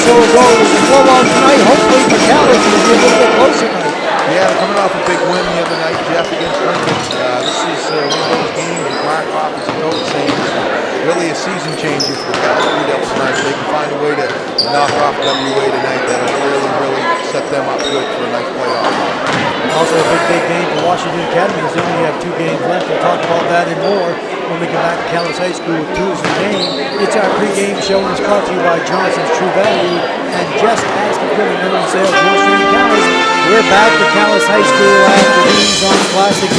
score will go on tonight. Hopefully for Calais, it'll be a little bit closer tonight. Yeah, they're coming off a big win the other night, Jeff, against Lincoln. This is one of those games with Mark Hoppers and coach saying it's really a season changer for the Calais Blue Devils tonight. If they can find a way to knock off WA tonight, that'll really set them up good for a nice playoff. Also a big game for Washington Academy as they only have 2 games left. We'll talk about that and more when we come back to Calais High School with Tuesday game. It's our pregame show and it's brought to you by Johnson's True Value and Just Ask Equipment Rental Sales, Wall Street, Calais. We're back to Calais High School after these on Classic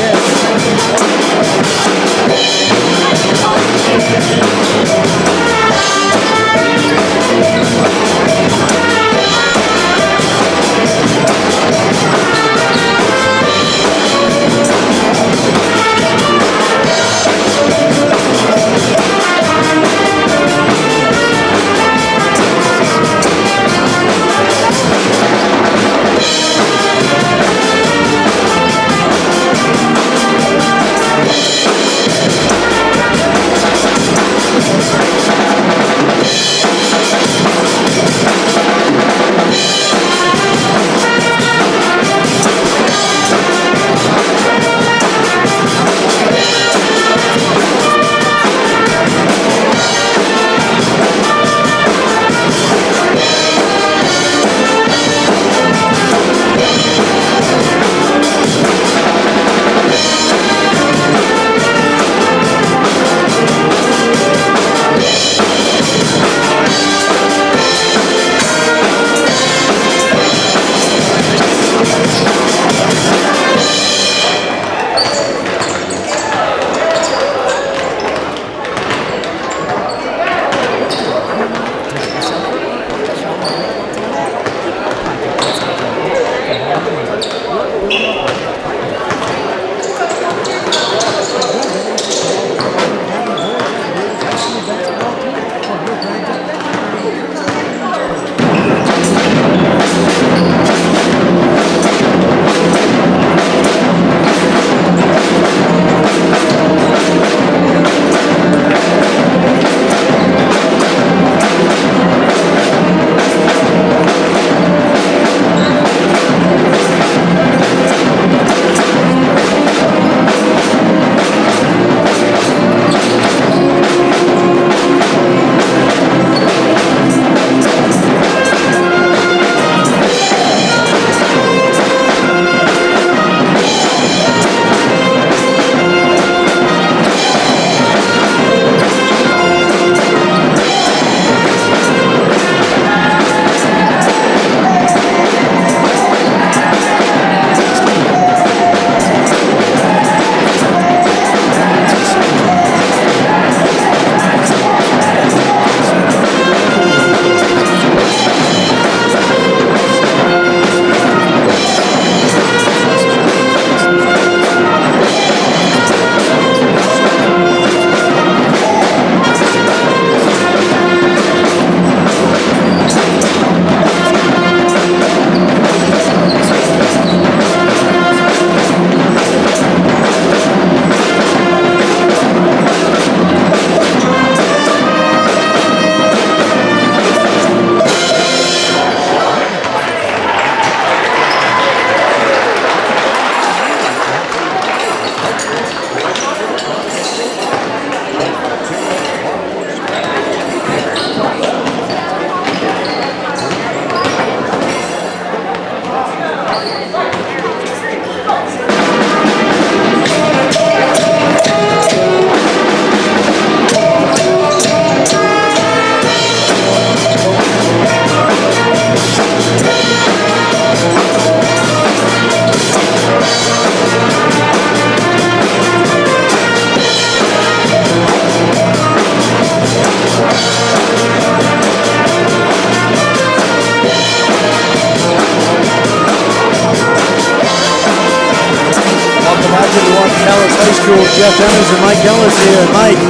Jeff Emmons and Mike Ellis here. Mike,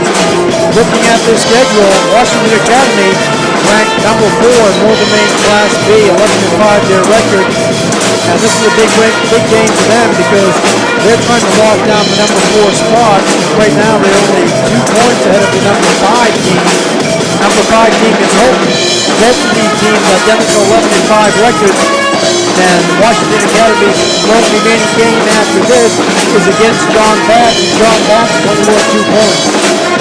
looking at this schedule, Washington Academy ranked number 4 in Northern Maine Class B, 11-5 their record. And this is a big game for them because they're trying to lock down the number 4 spot. Right now they're only 2 points ahead of the number 5 team. Number 5 team is hoping Both of these teams identical 11-5 records. And Washington Academy's lone remaining game after this is against John Bass. And John Bass won more 2 points.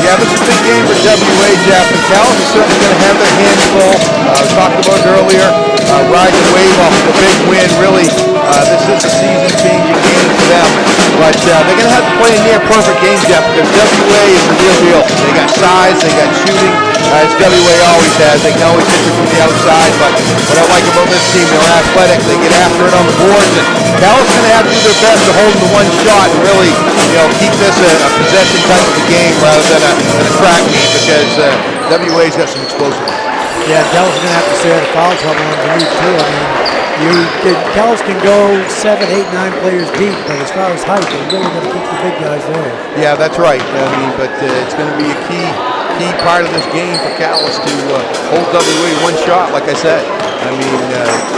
Yeah, this is a big game for WA, Jeff. And Calais is certainly going to have their hands full. We talked about it earlier. Riding the wave off of a big win. Really, this is a season-changing game for them. But they're going to have to play a near-perfect game, Jeff, because WA is the real deal. They got size, they got shooting, as WA always has. They can always hit you from the outside. But what I like about this team, they're athletic. They get after it on the boards. And Calais is going to have to do their best to hold them to one shot and really, keep this a possession type of a game rather than a track meet, because WA's got some explosiveness. Yeah, Calais is going to have to stay out of foul trouble underneath too. I mean, Calais can go 7, 8, 9 players deep, but as far as height, they're really going to keep the big guys there. Yeah, that's right. I mean, but it's going to be a key part of this game for Calais to hold WA one shot, like I said. I mean,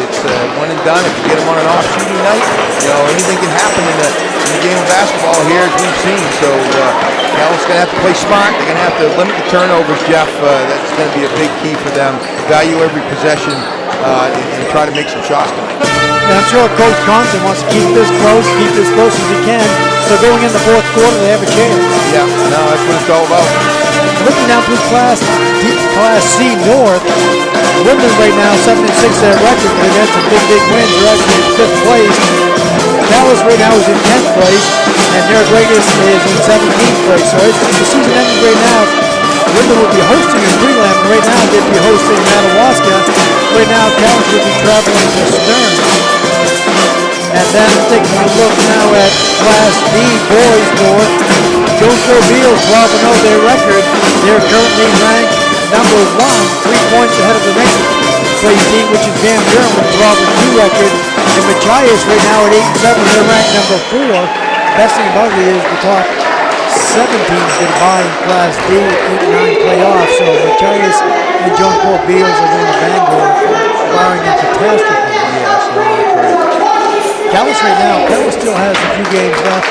it's one and done. If you get them on an off shooting night, anything can happen in the game of basketball here, as we've seen. So Calais is going to have to play smart. They're going to have to limit the turnovers, Jeff. That's going to be a big key for them. Value every possession and try to make some shots tonight. And I'm sure Coach Compton wants to keep this close as he can. So going in the fourth quarter, they have a chance. Yeah, no, that's what it's all about. Looking down through Class C North, Woodland right now 7-6 their record, but they've had some big wins. They're actually in 5th place. Dallas right now is in 10th place, and their greatest is in 17th place. So it's the season ending right now. Woodland will be hosting in Greenland, and right now they'll be hosting Madawaska. Right now, Dallas will be traveling to Stern. And then taking a look now at Class D Boys North, Jonesboro Beals 12-0 their record. They're currently ranked number 1, 3 points ahead of the next place team, which is Van Buren with 12-2 record. And Machias right now at 8-7, they're ranked number 4. Best thing about it is the top 7 teams get by in Class D, 8-9 playoffs. So Machias and Jonesboro Beals are going to Bangor, barring a catastrophe. Yes, no, that's right. Calais right now, Calais still has a few games left.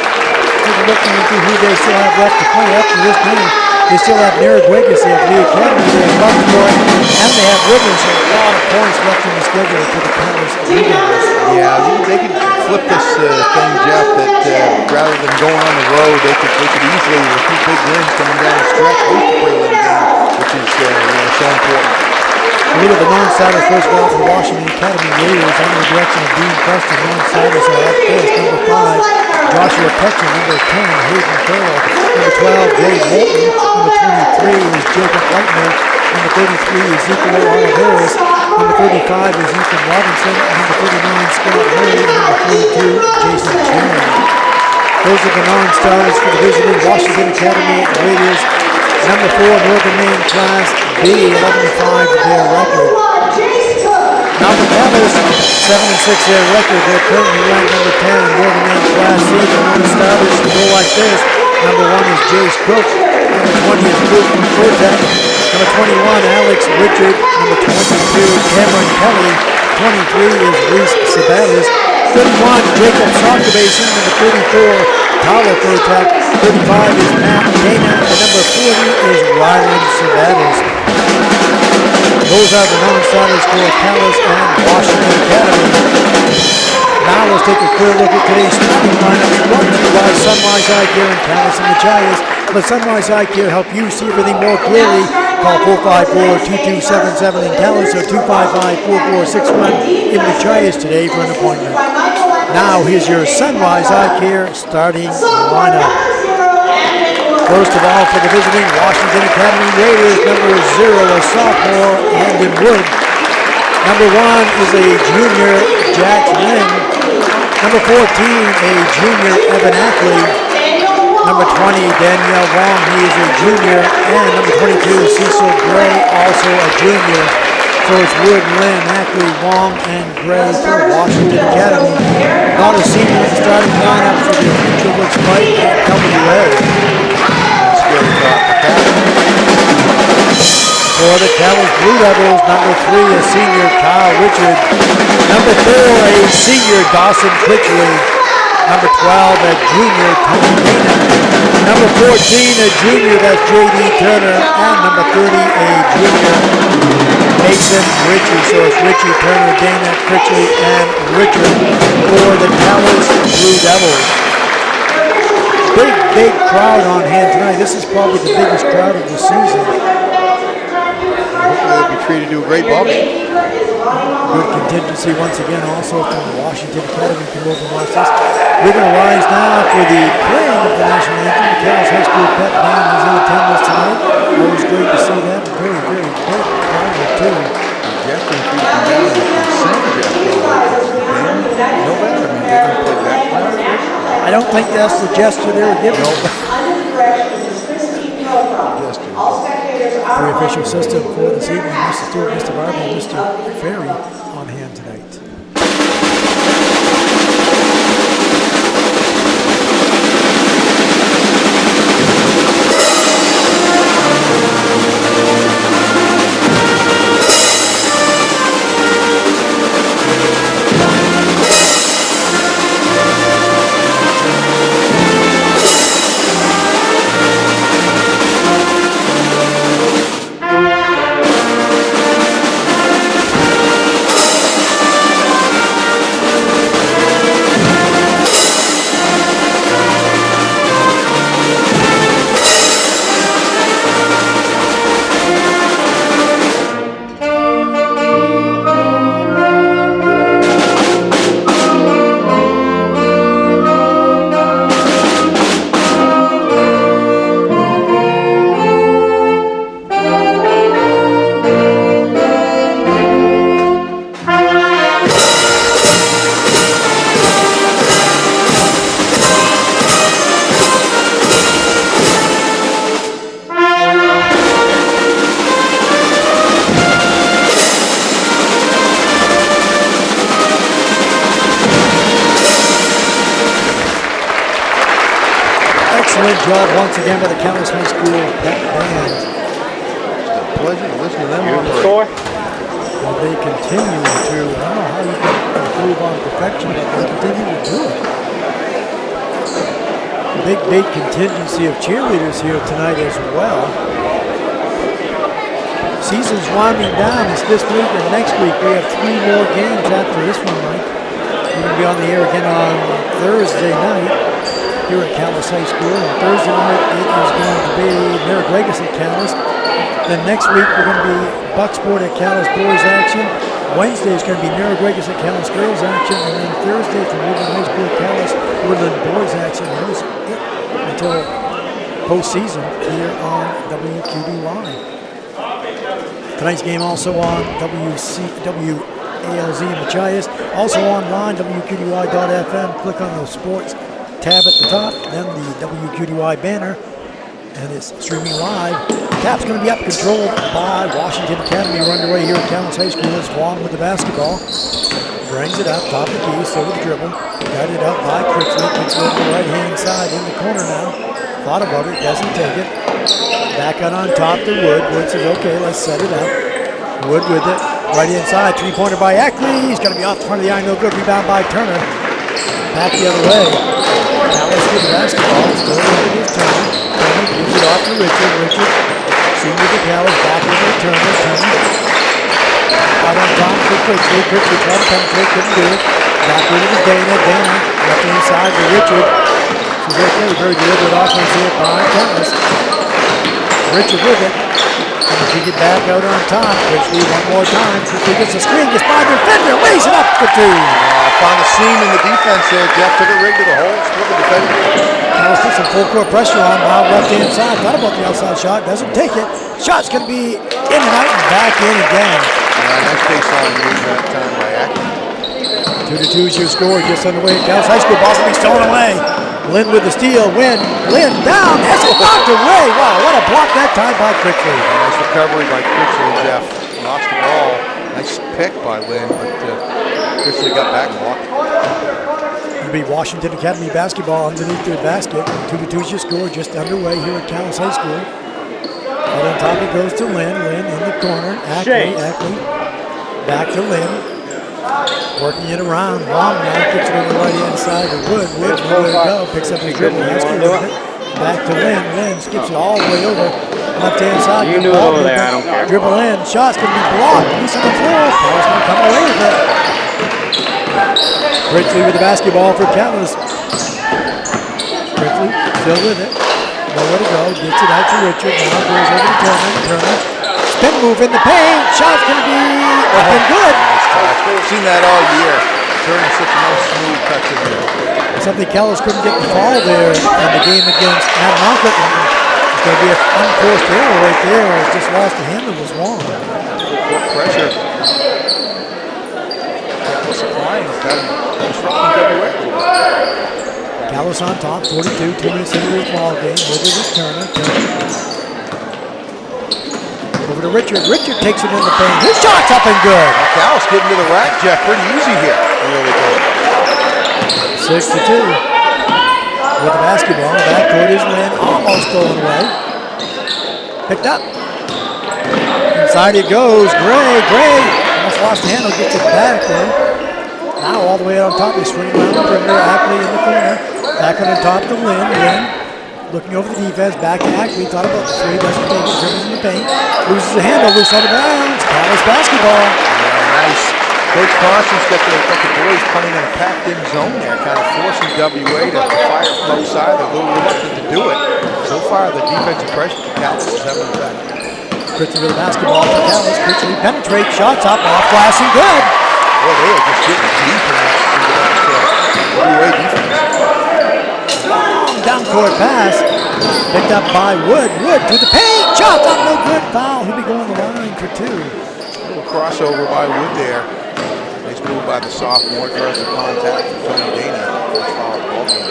Looking into who they still have left to play after this game. They still have Narragansett, they have Lee Academy, they have Bucksport, and they have Woodland. So a lot of points left in the schedule for the Calais Eagles. Yeah, they could flip this thing, Jeff, that rather than going on the road, they could easily, with 2 big wins coming down the stretch, host the prelim game, which is so important. A little bit of the non-status first of all for Washington Academy Raiders under the direction of Dean Preston. Non-status are up first. Number 5, Joshua Petchen. Number 10, Hayden Farrell. Number 12, Jay Moulton. Number 23 is Jacob Leitner. Number 33 is Ezekiel Oliveris. Number 35 is Ethan Robinson. Number 39, Scott Murray. And number 42, Jason Chan. Those are the non-starters for the visiting Washington Academy Raiders. Number 4, Northern Maine Class B, 11-5 their record. Now the Calais, 7-6 their record. They're currently ranked number 10 in Northern Maine Class C. The non-starters go like this. Number 1 is Jace Cook. Number 20 is Luke Protek. Number 21, Alex Richard. Number 22, Cameron Kelly. 23 is Reese Sabatis. 31, Jacob Soccerbasin. Number 34, Tyler Protek. 35 is Matt Dana. And number 40 is Ryland Sabatis. Those are the non-starters for Calais and Washington Academy. Now let's take a clear look at today's starting lineup, brought to you by Sunrise Eye Care in Calais and Machias. Let Sunrise Eye Care help you see everything more clearly. Call 454-2277 in Calais or 255-4461 in Machias today for an appointment. Now here's your Sunrise Eye Care starting lineup. First of all, for the visiting Washington Academy Raiders, number 0, a sophomore, Andon Wood. Number 1 is a junior, Jack Lynn. Number 14, a junior, Evan Ackley. Number 20, Danielle Wong, he is a junior. And number 22, Cecil Gray, also a junior. So it's Wood, Lynn, Ackley, Wong, and Gray for Washington Academy. Not a senior in the starting lineup, so the future looks bright at WA. For the Calais Blue Devils, number 3, a senior, Kyle Richard. Number 4, a senior, Dawson Critchley. Number 12, a junior, Tony Dana. Number 14, a junior, that's J.D. Turner. And number 30, a junior, Mason, Richard. So it's Richard, Turner, Dana, Critchley, and Richard for the Calais Blue Devils. Big crowd on hand tonight. This is probably the biggest crowd of the season. Hopefully they'll be treated to a great ball game. Good contingency once again also from Washington Academy. Come over and watch this. We're going to rise now for the playing of the national anthem. The Calais High School pep band is in attendance tonight. Always great to see them. Very big crowd too. Jeff, if you can down and sing, Jeff, the band, no better. I mean, they're going to play that loud. I don't think that's the gesture they were giving. The official system for this evening, Mr. Stewart, Mr. Barber, and Mr. Ferry on hand tonight. Excellent job once again by the Calais High School pep band. It's a pleasure to listen to them. Well, they continue to, I don't know how you can improve on perfection, but they continue to do it. Big contingency of cheerleaders here tonight as well. Season's winding down. It's this week and next week. We have 3 more games after this one, Mike. We're going to be on the air again on Thursday night here at Calais High School. And Thursday night it is going to be Narragansett at Calais. Then next week we're going to be Bucksport at Calais boys action. Wednesday is going to be Narragansett at Calais girls action. And then Thursday from Woodland High School Calais Woodland boys action. That was it until postseason here on WQDY. Tonight's game also on WALZ in Machias. Also online, WQDY.FM. Click on the sports tab at the top, then the WQDY banner, and it's streaming live. Tap's going to be up, controlled by Washington Academy. We're underway here at Calais High School. It's Wong with the basketball. Brings it up, top of the key, so with the dribble. Got it up by Critchley. Critchley on the right-hand side in the corner now. Thought above it, doesn't take it. Back out on top to Wood. Wood says, okay, let's set it up. Wood with it. Right inside, three-pointer by Ackley. He's going to be off the front of the iron, no good. Rebound by Turner. Back the other way. Calais with the basketball. Still with his Turner. Turner gives it off to Richard. Richard, senior to Calais. Back with it. Turner. Out on top to Critchley. Critchley tried to penetrate, couldn't do it. Back with it to Dana. Dana left inside to Richard. She's okay. Very deliberate offense here by Calais. Richard with it. And she get back out on top. Critchley one more time. Critchley gets a screen, gets by the defender, lays it up for 2. Found a seam in the defense there. Jeff took it right to the hole, split the defender. Calais put some full court pressure on now left hand side. Thought about the outside shot, doesn't take it. Shot's going to be in and out and back in again. Nice baseline move that time by Ackley. 2-2 is your score, just underway at Calais High School. Ball's going to be stolen away. Lynn with the steal. Lynn down. Has it knocked away. Wow, what a block that time by Critchley. Nice recovery by Critchley. Jeff lost the ball. Nice pick by Lynn, but Critchley got back and walked. It'll be Washington Academy basketball underneath their basket. 2-2 is your score, just underway here at Calais High School. Right on top it goes to Lynn. Lynn in the corner. Ackley. Back to Lynn. Working it around. Long now. Kicks it over the right hand side to Wood. Wood, nowhere to go. Picks up his dribble. Back to Lynn. Lynn skips it all the way over. Left-hand side. You can do it over there, I don't care. Dribble in. Shot's going to be blocked. Loose on the floor. Calais going to come away with it. Critchley with the basketball for Calais. Critchley still with it. Nowhere to go. Gets it out to Richard. Now goes over to Turner. Spin move in the paint. Shot's going to be up and good. We've seen that all year. Turner's such a nice smooth touch in there. Something Calais couldn't get the fall there in the game against Mount. It's going to be an unforced error right there. Or just lost the handle was wrong. What pressure. Calais applying. Disrupting WA. Calais on top, 42, 2 minutes into his ball game. With it is Turner. Over to Richard. Richard takes it in the paint. His shot's up and good. Calais getting to the rack, Jeff, pretty easy here. Really good. 6-2. With the basketball, the backcourt is Lynn, almost stolen away. Picked up. Inside it goes. Gray. Almost lost the handle, gets it back though. Now all the way on top, they swing around the perimeter. Ackley in the corner. Back on the top to Lynn. Lynn looking over the defense. Back to Ackley. Thought about the three. Doesn't take it. Dribbles in the paint. Loses the handle. Loose on the bounds. Calais basketball. Yeah, nice. Coach Carson's got the boys playing in a packed-in zone there, kind of forcing WA to fire from outside. They're a little reluctant to do it. So far, the defensive pressure for Calais is having an effect. Critchley with the basketball for Calais. Critchley penetrates. Shots up. Off glass and good. Boy, they are just getting deep in that WA defense. Down court pass. Picked up by Wood. Wood to the paint. Shots up. No good. Foul. He'll be going the line for two. A little crossover by Wood there. Nice move by the sophomore. Draws the contact from Tony Dana. First foul of the ball game.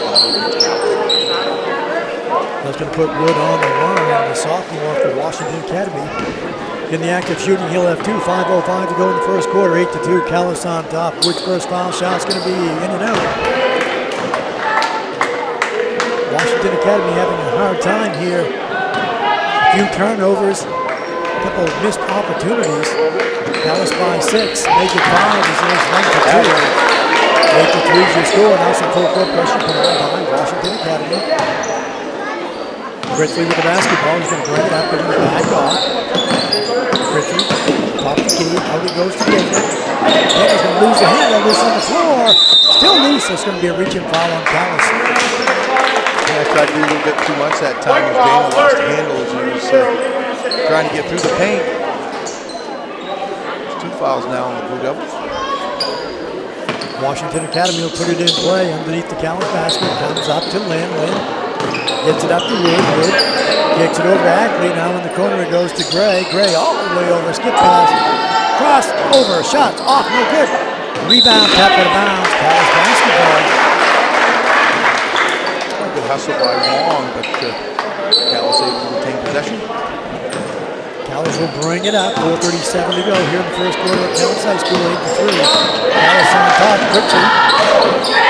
That's going to put Wood on the line. The sophomore for Washington Academy. In the act of shooting, he'll have 5:05 to go in the first quarter. 8-2. Calais on top. Wood's first foul shot's going to be in and out. Washington Academy having a hard time here. A few turnovers, a couple of missed opportunities. Calais by 6, make it 5 as there's 1-2. 8-3 is your score. Now some full court pressure put on by Washington Academy. Critchley with the basketball. He's going to bring it up and back off. Critchley, top the key. Out it goes to Dana. Dana's going to lose the handle. Loose on the floor. Still loose. It's going to be a reaching foul on Calais. I tried to do a little bit too much that time as Dana lost the handle as he was trying to get through the paint. There's 2 fouls now on the Blue Devils. Washington Academy will put it in play underneath the Calais basket. Comes up to Lynn. Lynn gets it up to Wood. Wood kicks it over to Ackley. Now in the corner it goes to Gray. Gray all the way over. Skip pass. Cross over. Shots off. No good. Rebound. Tap out of bounds. Calais basketball. Good hustle by Wong, but Calais able to retain possession. Calais will bring it up. 4:37 to go here in the first quarter of Calais High School. 8-3. Calais on top. Critchley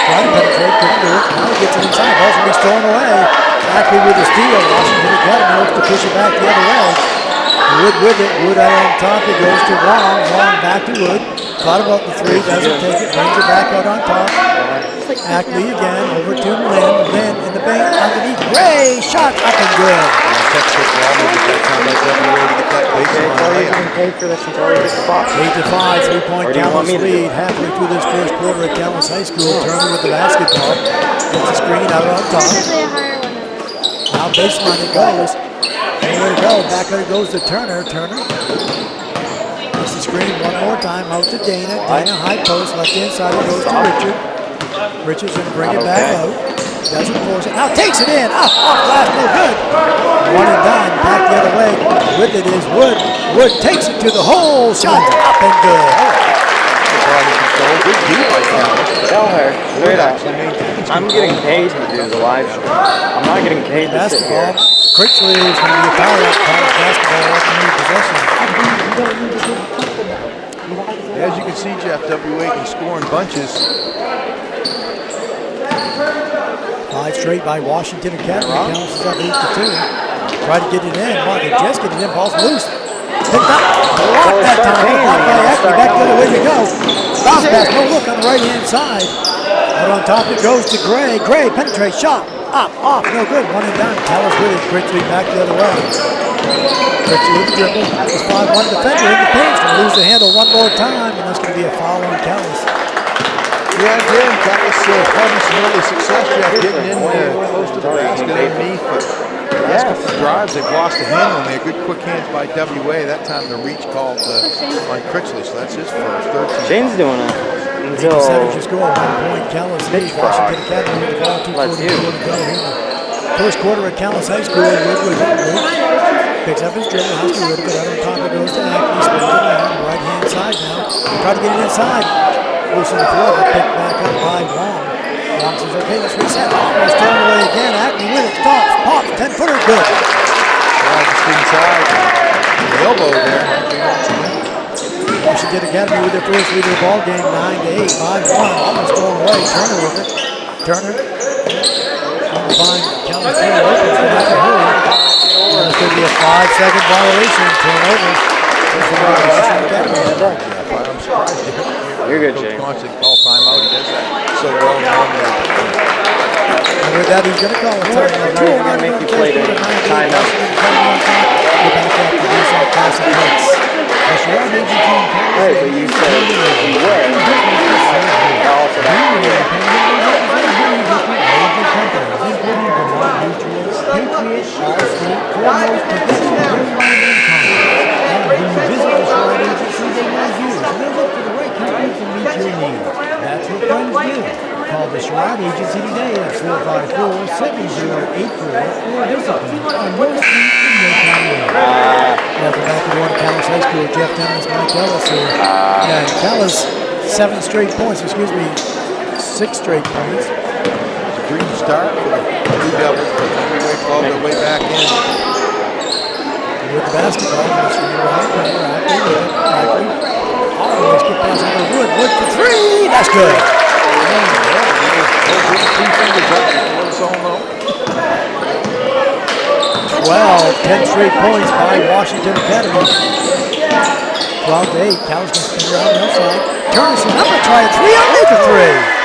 trying to penetrate. Couldn't do it. Now he gets it inside. Ball's going to be stolen away. Ackley with the steal. Washington Academy looks to push it back the other way. Wood with it. Wood out on top. It goes to Wong. Wong back to Wood. Thought about the three. Doesn't take it. Brings it back out on top. Ackley again. Over to Lynn. Lynn in the paint. Underneath. Gray. Shot up and good. Textbook ball movement that time by WA to get that baseline layup. 8-5. 3-point Calais lead. Halfway through this first quarter at Calais High School. Turner with the basketball. Gets the screen out on top. Now baseline it goes. Anywhere to go. Back out it goes to Turner. Turner. Gets the screen one more time. Out to Dana. Dana high post. Left hand side it goes to Richard. Richard's going to bring it back out. Doesn't force it. Now takes it in. Off glass. No good. One and done. Back the other way. With it is Wood. Wood takes it to the hole. Shot up and good. Good deep by Calais. Tell her, straight up. I'm getting paid to do the live show. I'm not getting paid to sit here. Critchley is going to be a foul up. College basketball off the new possession. As you can see, Jeff, WA can score in bunches. 5 straight by Washington Academy. Calais is up 8-2. Try to get it in. They just get it in. Ball's loose. Picked up. Blocked that time. Blocked by Ackley. Back the other way to go. Bounce pass. No look on the right-hand side. Out on top it goes to Gray. Gray penetrates. Shot. Up. Off. No good. One and done. Calais with it. Critchley back the other way. Ritchie with the dribble. This by one defender in the paint. He's going to lose the handle one more time, and that's going to be a foul on Calais. Yeah, again, Calais having some early success, Jeff, getting in close to the basket underneath, but the last couple of drives, they've lost the handle, and they had good quick hands by WA. That time the reach called on Critchley, so that's his first, 13. Shane's doing it. Until Savages go at 1 point. Calais leads Washington Academy with the ball. 2:42 to go here. First quarter at Calais High School. Woodward picks up his dribble, has to Woodward. Out on top, it goes to Ackley. Spins it around, right hand side now. Try to get it inside. Loose on the floor, but picked back up by Wong. Wong says, okay, let's reset. Almost thrown away again. Ackley with it, stops, pops, 10-footer, good. Just inside. The elbow there. Washington Academy with their first lead of the ball game, 9-8, 5-1. Almost thrown away. Turner with it. Turner trying to find Calais Taylor open. So that's a hurry. That's going to be a 5-second violation. Turnover. I'm surprised you're good, Jay. Coach Johnson call timeout. He does that so well. And with that, he's going to call a timeout. We're going to make you play the timeout. We're back after these Classic Hits. Hey, but you said you would. Also, Patriots, All-State, foremost professional airline and when you visit the Shore Agency, they know you. So they look for the right company to meet your needs. That's what friends do. Call the Sherrod Agency today at 454-7084 or visit them on Wall Street in Midtown. Welcome back to one Calais High School. Jeff Dennis, Mike Ellis here. Yeah, Calais, 6 straight points. Dream start for the Blue Devils, but they clawed their way back in. With the basketball, that's from the right corner. Ackley. Oh, let's get past under Wood. Wood for three. That's good. 12, 10 straight points by Washington Academy. 12-8. Calais going to spin around the outside. Turner says, I'm going to try a three. I'll make a three.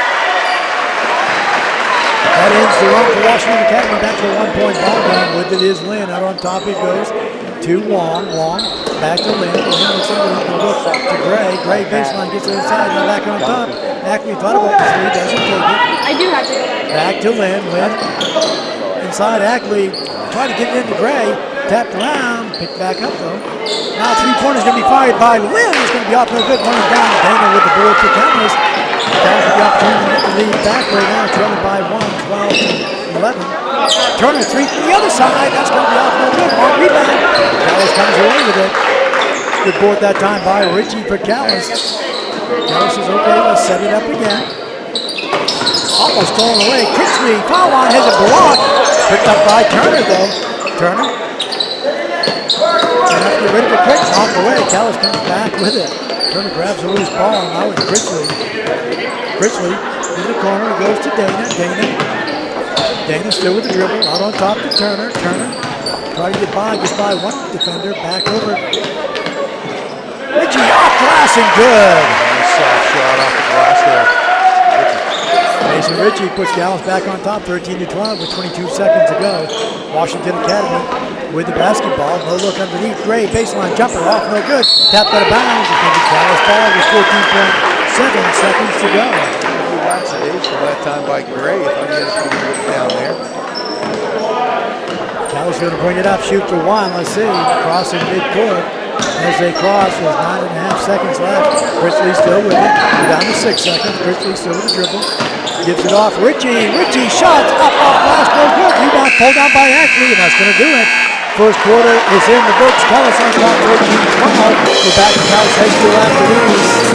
That ends the run for Washington Academy. Back to a 1-point ball game. With it is Lynn. Out on top it goes to Wong. Wong back to Lynn. Lynn looks into the look to Gray. Gray baseline gets it inside. Now back on top. Ackley thought about the three. Doesn't take it. I do have to. Back to Lynn. Lynn inside Ackley. Tried to get it into Gray. Tapped around. Picked back up though. Now 3-pointer's going to be fired by Lynn. It's going to be off no good. Running down. Dana with the board for Calais. Down for the opportunity to get the lead back right now, trailing by 12-11. Turner three from the other side. That's going to be off no good. Long rebound. Calais comes away with it. Good board that time by Richie for Calais. Calais says, okay, let's set it up again. Almost thrown away. Critchley, foul line, has it blocked. Picked up by Turner though. Turner. And after rid of it quick, off the way. Calais comes back with it. Turner grabs a loose ball, and now it's Critchley. Critchley in the corner, goes to Dana. Dana still with the dribble, out on top to Turner. Turner try to get by, gets by one defender, back over. Richie off glass and good. Nice soft shot off the glass there. Mason Ritchie puts Calais back on top, 13-12 with 22 seconds to go. Washington Academy with the basketball. No look underneath. Gray baseline jumper off, no good. Tapped out of bounds. It's going to be Calais ball with 14.7 seconds to go. Lackadaisical that time by Gray. I thought he had a pretty good down there. Calais going to bring it up, shoot for one. Let's see. Crossing midcourt. As they cross, there's 9.5 seconds left. Critchley still with it. We're down to 6 seconds. Critchley still with the dribble. Gives it off. Richie shots up off glass. No good. Rebound pulled down by Ackley, and that's going to do it. First quarter is in the books. Calais on top 13-12. We're back to Calais High School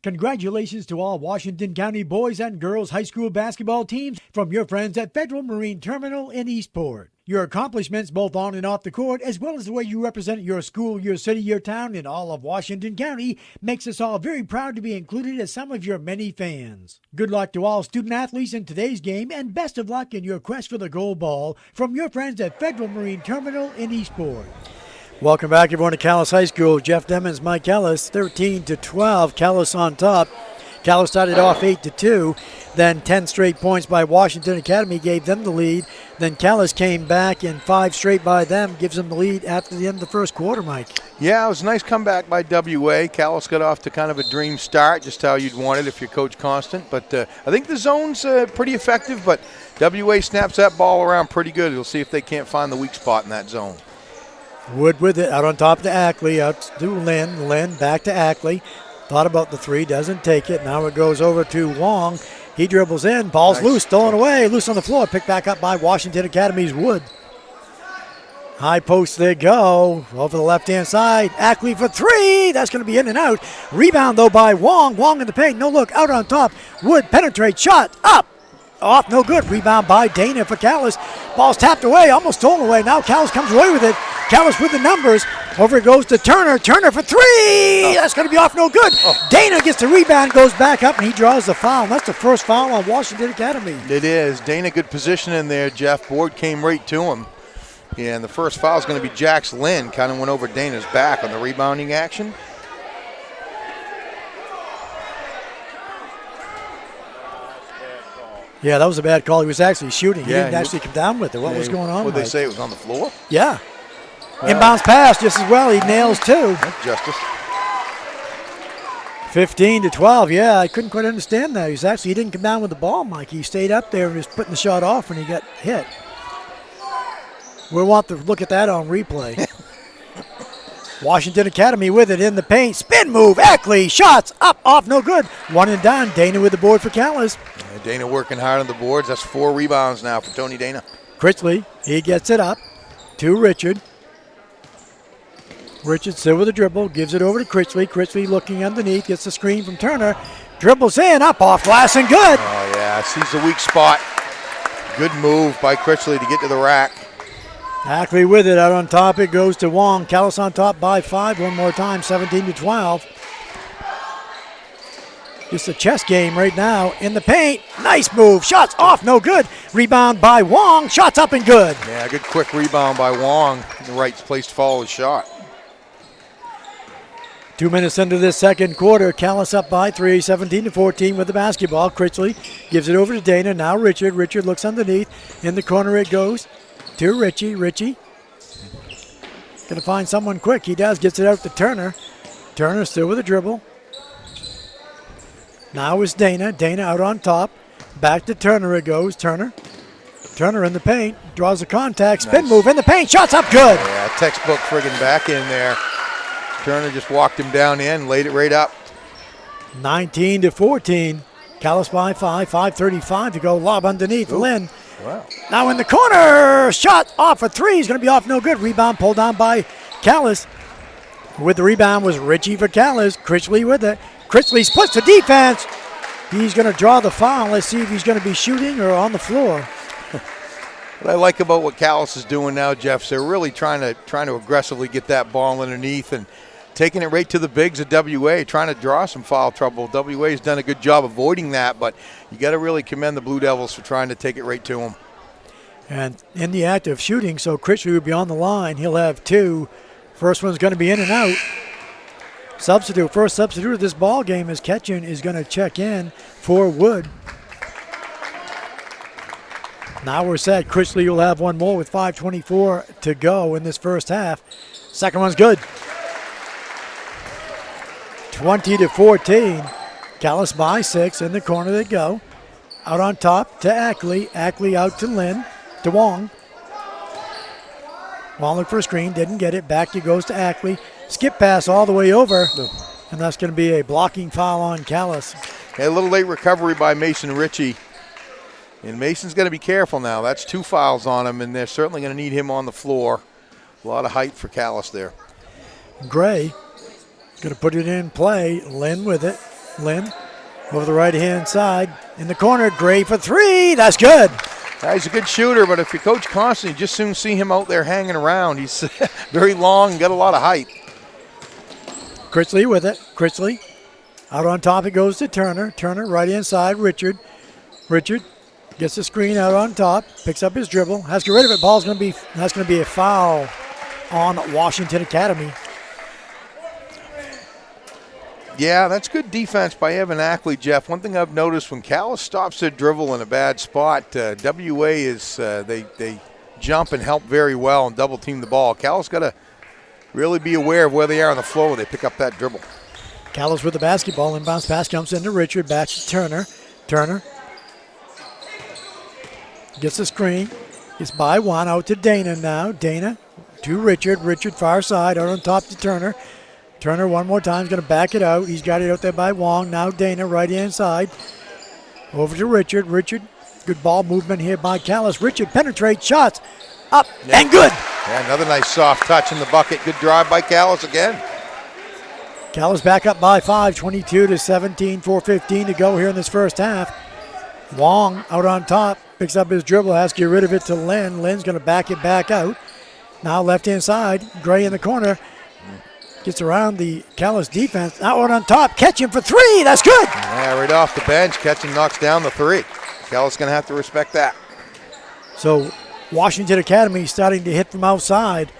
Congratulations to all Washington County boys and girls high school basketball teams from your friends at Federal Marine Terminal in Eastport. Your accomplishments both on and off the court, as well as the way you represent your school, your city, your town, and all of Washington County, makes us all very proud to be included as some of your many fans. Good luck to all student athletes in today's game, and best of luck in your quest for the gold ball from your friends at Federal Marine Terminal in Eastport. Welcome back, everyone, to Calais High School. Jeff Demmons, Mike Ellis, 13-12. Calais on top. Calais started off 8-2. Then 10 straight points by Washington Academy gave them the lead. Then Calais came back, and 5 straight by them gives them the lead after the end of the first quarter, Mike. Yeah, it was a nice comeback by WA. Calais got off to kind of a dream start, just how you'd want it if you're Coach Constant. But I think the zone's pretty effective, but WA snaps that ball around pretty good. We'll see if they can't find the weak spot in that zone. Wood with it, out on top to Ackley, out to Lynn. Lynn back to Ackley. Thought about the three, doesn't take it. Now it goes over to Wong. He dribbles in, ball's loose, stolen away, loose on the floor, picked back up by Washington Academy's Wood. High post they go, over the left-hand side. Ackley for three, that's going to be in and out. Rebound, though, by Wong. Wong in the paint, no look, out on top. Wood penetrates, shot, up. Off, no good. Rebound by Dana for Calais. Ball's tapped away, almost stolen away. Now Calais comes away with it. Calais with the numbers. Over it goes to Turner. Turner for three. That's going to be off, no good. Dana gets the rebound, goes back up, and he draws the foul. And that's the first foul on Washington Academy. It is. Dana, good position in there, Jeff. Board came right to him. And the first foul is going to be Jax Lynn. Kind of went over Dana's back on the rebounding action. Yeah, that was a bad call. He was actually shooting. He didn't actually come down with it. What was going on? What did they say? It was on the floor? Yeah. Inbounds pass just as well. He nails two. That's justice. 15-12. Yeah, I couldn't quite understand that. He didn't come down with the ball, Mike. He stayed up there and was putting the shot off when he got hit. We'll want to look at that on replay. Washington Academy with it in the paint. Spin move. Ackley. Shots. Up. Off. No good. One and done. Dana with the board for Calais. Dana working hard on the boards. That's 4 rebounds now for Tony Dana. Critchley. He gets it up to Richard. Richard still with a dribble. Gives it over to Critchley. Critchley looking underneath. Gets the screen from Turner. Dribbles in. Up. Off glass and good. Oh, yeah. Sees the weak spot. Good move by Critchley to get to the rack. Ackley with it. Out on top it goes to Wong. Calais on top by 5 one more time, 17-12. Just a chess game right now in the paint. Nice move. Shots off, no good. Rebound by Wong. Shots up and good. Yeah, good quick rebound by Wong. In the right place to follow his shot. 2 minutes into this second quarter. Calais up by 3, 17-14 with the basketball. Critchley gives it over to Dana. Now Richard. Richard looks underneath. In the corner it goes to Richie. Richie going to find someone quick. He does. Gets it out to Turner. Turner still with a dribble. Now it's Dana. Dana out on top. Back to Turner it goes. Turner in the paint. Draws the contact. Spin move in the paint. Shots up good. Yeah, textbook friggin' back in there. Turner just walked him down in, laid it right up. 19-14. Calais by 5. 5:35 to go. Lob underneath. Ooh. Lynn. Wow. Now in the corner. Shot off for 3. He's going to be off no good. Rebound pulled down by Calais. With the rebound was Richie for Calais. Critchley with it. Critchley splits the defense. He's going to draw the foul. Let's see if he's going to be shooting or on the floor. What I like about what Calais is doing now, Jeff, is they're really trying to aggressively get that ball underneath and taking it right to the bigs of WA, trying to draw some foul trouble. WA's done a good job avoiding that, but you got to really commend the Blue Devils for trying to take it right to them. And in the act of shooting, so Critchley will be on the line. He'll have 2. First one's going to be in and out. First substitute of this ball game is Ketchum is going to check in for Wood. Now we're set. Critchley will have one more with 5:24 to go in this first half. Second one's good. 20-14. Calais by 6. In the corner they go. Out on top to Ackley. Ackley out to Lynn. To Wong. Wong looked for a screen. Didn't get it. Back he goes to Ackley. Skip pass all the way over. And that's going to be a blocking foul on Calais. A little late recovery by Mason Ritchie. And Mason's going to be careful now. That's 2 fouls on him, and they're certainly going to need him on the floor. A lot of height for Calais there. Gray going to put it in play. Lynn with it. Lynn over the right-hand side. In the corner, Gray for three. That's good. He's a good shooter, but if you coach constantly, you just soon see him out there hanging around. He's very long and got a lot of height. Critchley with it. Critchley. Out on top it goes to Turner. Turner right inside. Richard. Richard gets the screen out on top. Picks up his dribble. Has to get rid of it. That's going to be a foul on Washington Academy. Yeah, that's good defense by Evan Ackley, Jeff. One thing I've noticed when Calais stops their dribble in a bad spot, WA is they jump and help very well and double team the ball. Calais got to really be aware of where they are on the floor when they pick up that dribble. Calais with the basketball. Inbounds pass comes into Richard. Back to Turner. Turner gets the screen. Gets by one. Out to Dana now. Dana to Richard. Richard far side. Out on top to Turner. Turner one more time is going to back it out. He's got it out there by Wong. Now Dana right hand side. Over to Richard. Richard, good ball movement here by Calais. Richard penetrates, shots up and good. Yeah, another nice soft touch in the bucket. Good drive by Calais again. Calais back up by 5, 22-17, 4:15 to go here in this first half. Wong out on top, picks up his dribble, has to get rid of it to Lynn. Lynn's going to back it back out. Now left hand side, Gray in the corner. Gets around the Calais defense. That one on top. Catch him for three. That's good. Yeah, right off the bench. Catching knocks down the three. Calais going to have to respect that. So Washington Academy starting to hit from outside.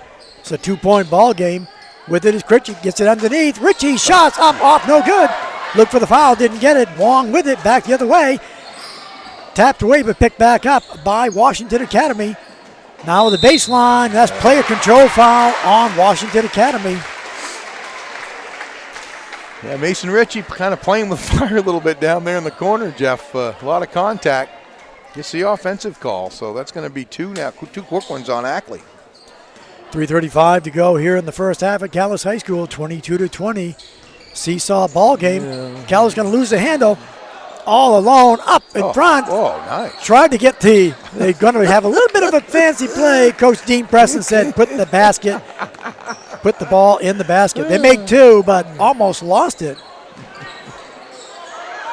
It's a 2-point ball game. With it is Critchley. Gets it underneath. Richie shots up, off, no good. Look for the foul. Didn't get it. Wong with it. Back the other way. Tapped away but picked back up by Washington Academy. Now the baseline. That's player control foul on Washington Academy. Yeah, Mason Ritchie kind of playing with fire a little bit down there in the corner, Jeff. A lot of contact. Gets the offensive call, so that's going to be two quick ones on Ackley. 3:35 to go here in the first half at Calais High School, 22-20. Seesaw ball game. Yeah. Calais going to lose the handle. All alone, up in front. Oh, nice. Tried to get they're going to have a little bit of a fancy play. Coach Dean Preston said, put the ball in the basket. They make two, but almost lost it.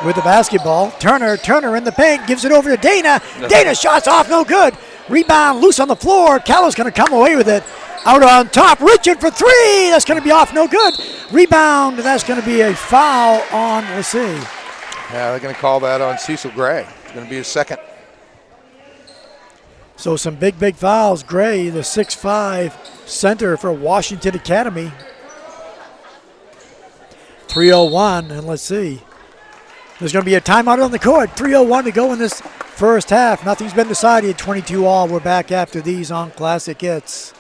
With the basketball, Turner in the paint, gives it over to Dana. Dana shots off, no good. Rebound loose on the floor. Calais going to come away with it. Out on top, Richard for three. That's going to be off, no good. Rebound, that's going to be a foul on, let's see. Yeah, they're going to call that on Cecil Gray. It's going to be his second. So some big fouls. Gray, the 6'5" center for Washington Academy. 3:01, and let's see. There's going to be a timeout on the court. 3:01 to go in this first half. Nothing's been decided. 22-all. We're back after these on Classic Hits.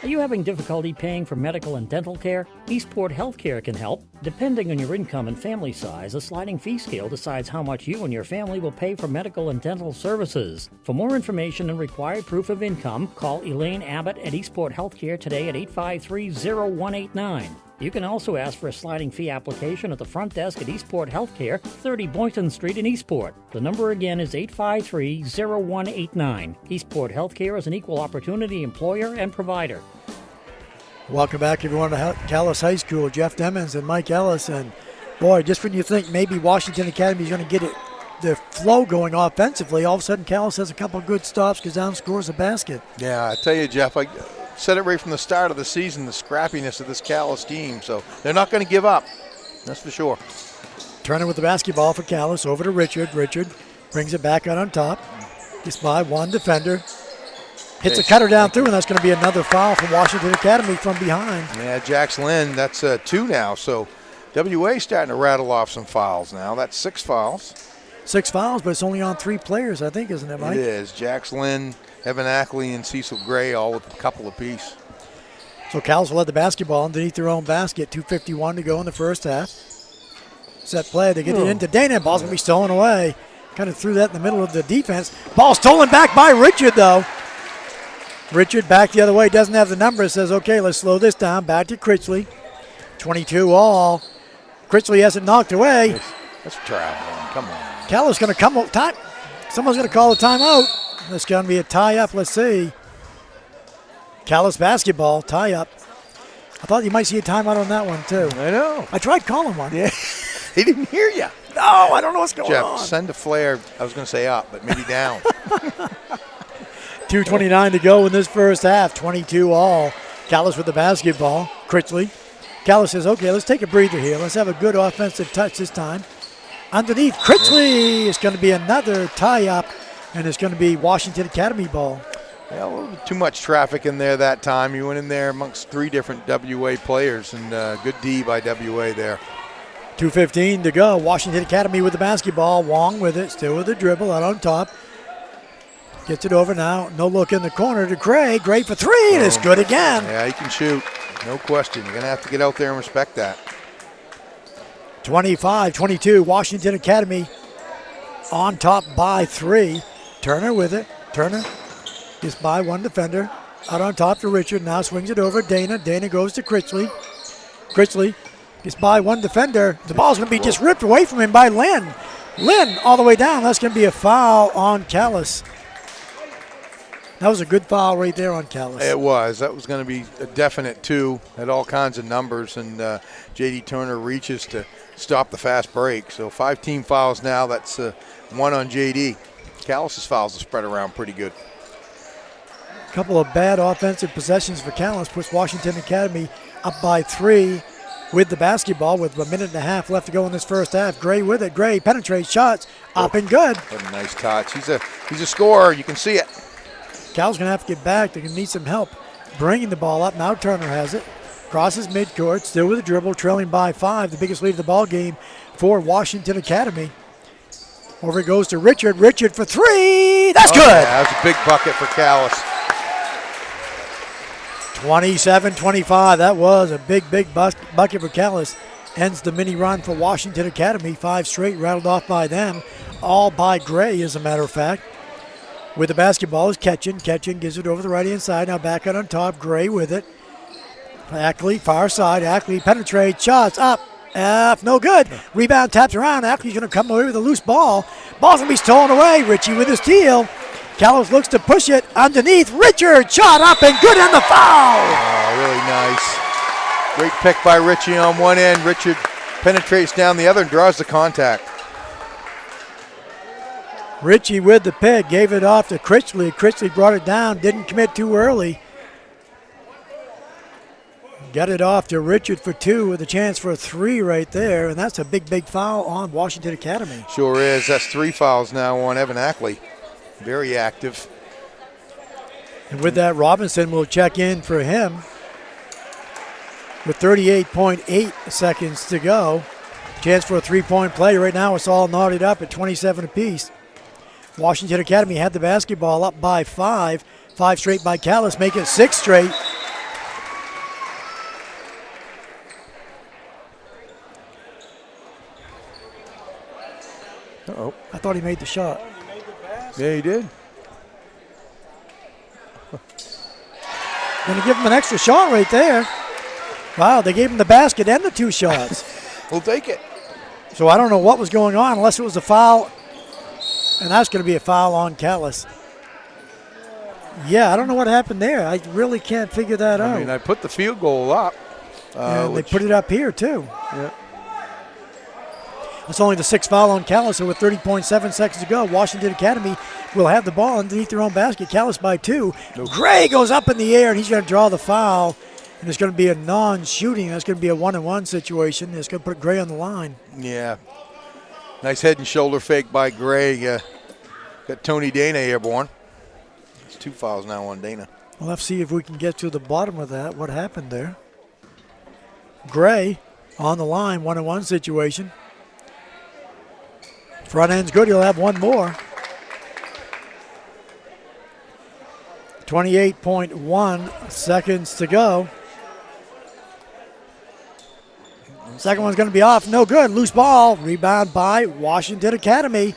Are you having difficulty paying for medical and dental care? Eastport Healthcare can help. Depending on your income and family size, a sliding fee scale decides how much you and your family will pay for medical and dental services. For more information and required proof of income, call Elaine Abbott at Eastport Healthcare today at 853-0189. You can also ask for a sliding fee application at the front desk at Eastport Healthcare, 30 Boynton Street in Eastport. The number again is 853-0189. Eastport Healthcare is an equal opportunity employer and provider. Welcome back, everyone, to Calais High School. Jeff Demmons and Mike Ellis. And, boy, just when you think maybe Washington Academy is going to get it, the flow going offensively, all of a sudden Calais has a couple of good stops, goes down, scores a basket. Yeah, I tell you, Jeff, I said it right from the start of the season, the scrappiness of this Calais team. So they're not going to give up. That's for sure. Turner with the basketball for Calais. Over to Richard. Richard brings it back out on top. Gets by one defender. Hits a cutter down through, and that's going to be another foul from Washington Academy from behind. Yeah, Jax Lynn, that's two now. So WA starting to rattle off some fouls now. That's 6 fouls. 6 fouls, but it's only on 3 players, I think, isn't it, Mike? It is. Jax Lynn, Evan Ackley, and Cecil Gray all with a couple apiece. So Calais will let the basketball underneath their own basket. 2:51 to go in the first half. Set play. They get it into Dana. Ball's going to be stolen away. Kind of threw that in the middle of the defense. Ball stolen back by Richard, though. Richard back the other way. Doesn't have the number. Says, okay, let's slow this down. Back to Critchley. 22-all. Critchley has it knocked away. Let's try it. Come on. Calais going to come up. Someone's going to call a timeout. It's going to be a tie-up. Let's see. Calais basketball, tie-up. I thought you might see a timeout on that one, too. I know. I tried calling one. Yeah. He didn't hear you. No, I don't know what's going Jeff, on. send a flare. I was going to say up, but maybe down. 2:29 to go in this first half. 22 all. Calais with the basketball. Critchley. Calais says, okay, let's take a breather here. Let's have a good offensive touch this time. Underneath, Critchley. It's going to be another tie-up, and it's going to be Washington Academy ball. Yeah, a little bit too much traffic in there that time. You went in there amongst 3 different WA players, and good D by WA there. 2:15 to go. Washington Academy with the basketball. Wong with it, still with the dribble out on top. Gets it over now. No look in the corner to Gray. Gray for 3, and it's good again. Yeah, he can shoot. No question. You're going to have to get out there and respect that. 25-22. Washington Academy on top by 3. Turner with it. Turner is by one defender. Out on top to Richard. Now swings it over. Dana. Dana goes to Critchley. Critchley is by one defender. The ball's going to be just ripped away from him by Lynn. Lynn all the way down. That's going to be a foul on Calais. That was a good foul right there on Calais. It was. That was going to be a definite 2. Had all kinds of numbers, and J.D. Turner reaches to stop the fast break. So 5 team fouls now. That's 1 on J.D. Calais' fouls have spread around pretty good. A couple of bad offensive possessions for Calais puts Washington Academy up by 3 with the basketball with a minute and a half left to go in this first half. Gray with it. Gray penetrates, shots, up and good. What a nice touch. He's a scorer. You can see it. Cal's going to have to get back. They're going to need some help bringing the ball up. Now Turner has it. Crosses midcourt, still with a dribble, trailing by 5. The biggest lead of the ball game for Washington Academy. Over it goes to Richard. Richard for 3. That's good. Yeah, that's a big bucket for Calais. 27-25. That was a big bucket for Calais. Ends the mini run for Washington Academy. 5 straight rattled off by them. All by Gray, as a matter of fact. With the basketball is Ketchin. Ketchin gives it over the right-hand side. Now back out on top. Gray with it. Ackley, far side. Ackley penetrates. Shots up. No good. Rebound tapped around. Ackley's going to come away with a loose ball. Ball's going to be stolen away. Ritchie with his steal. Calais looks to push it underneath. Richard, shot up and good on the foul. Oh, really nice. Great pick by Ritchie on one end. Richard penetrates down the other and draws the contact. Ritchie with the pick, gave it off to Critchley. Critchley brought it down, didn't commit too early. Got it off to Richard for 2 with a chance for a 3 right there, and that's a big foul on Washington Academy. Sure is. That's 3 fouls now on Evan Ackley. Very active. And with that, Robinson will check in for him with 38.8 seconds to go. Chance for a 3-point play. Right now it's all knotted up at 27 apiece. Washington Academy had the basketball up by 5. 5 straight by Calais, make it 6 straight. Uh-oh. I thought he made the shot. Yeah, he did. Going to give him an extra shot right there. Wow, they gave him the basket and the 2 shots. We'll take it. So I don't know what was going on unless it was a foul. And that's going to be a foul on Calais. Yeah, I don't know what happened there. I really can't figure that out. I mean, I put the field goal up. And they put it up here, too. Yeah. It's only the 6th foul on Calais, so with 30.7 seconds to go, Washington Academy will have the ball underneath their own basket. Calais by 2. Nope. Gray goes up in the air, and he's going to draw the foul. And it's going to be a non-shooting. That's going to be a 1-on-1 situation. It's going to put Gray on the line. Yeah. Nice head and shoulder fake by Gray. Got Tony Dana airborne. It's 2 fouls now on Dana. We'll have to see if we can get to the bottom of that, what happened there. Gray on the line, 1-on-1 situation. Front end's good. He'll have 1 more. 28.1 seconds to go. Second one's going to be off. No good. Loose ball. Rebound by Washington Academy.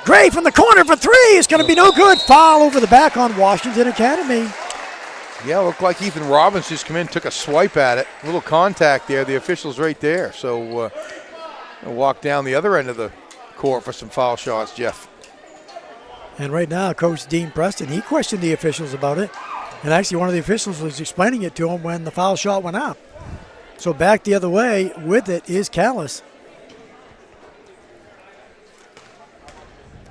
Gray from the corner for 3. It's going to be no good. Foul over the back on Washington Academy. Yeah, looked like Ethan Robbins just come in, took a swipe at it. A little contact there. The official's right there. So we'll walk down the other end of the court for some foul shots, Jeff. And right now, Coach Dean Preston, he questioned the officials about it. And actually, one of the officials was explaining it to him when the foul shot went up. So back the other way with it is Calais.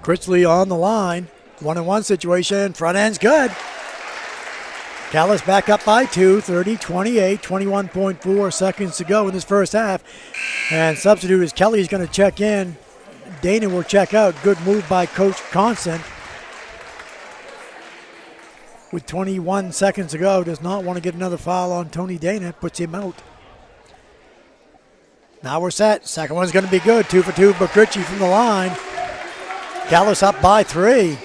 Critchley on the line. 1-on-1 situation. Front end's good. Calais back up by 2, 30-28, 21.4 seconds to go in this first half. And substitute is Kelly's going to check in. Dana will check out. Good move by Coach Constant. With 21 seconds to go, does not want to get another foul on Tony Dana. Puts him out. Now we're set. Second one's going to be good. 2 for 2, Bakrici from the line. Calais up by 3.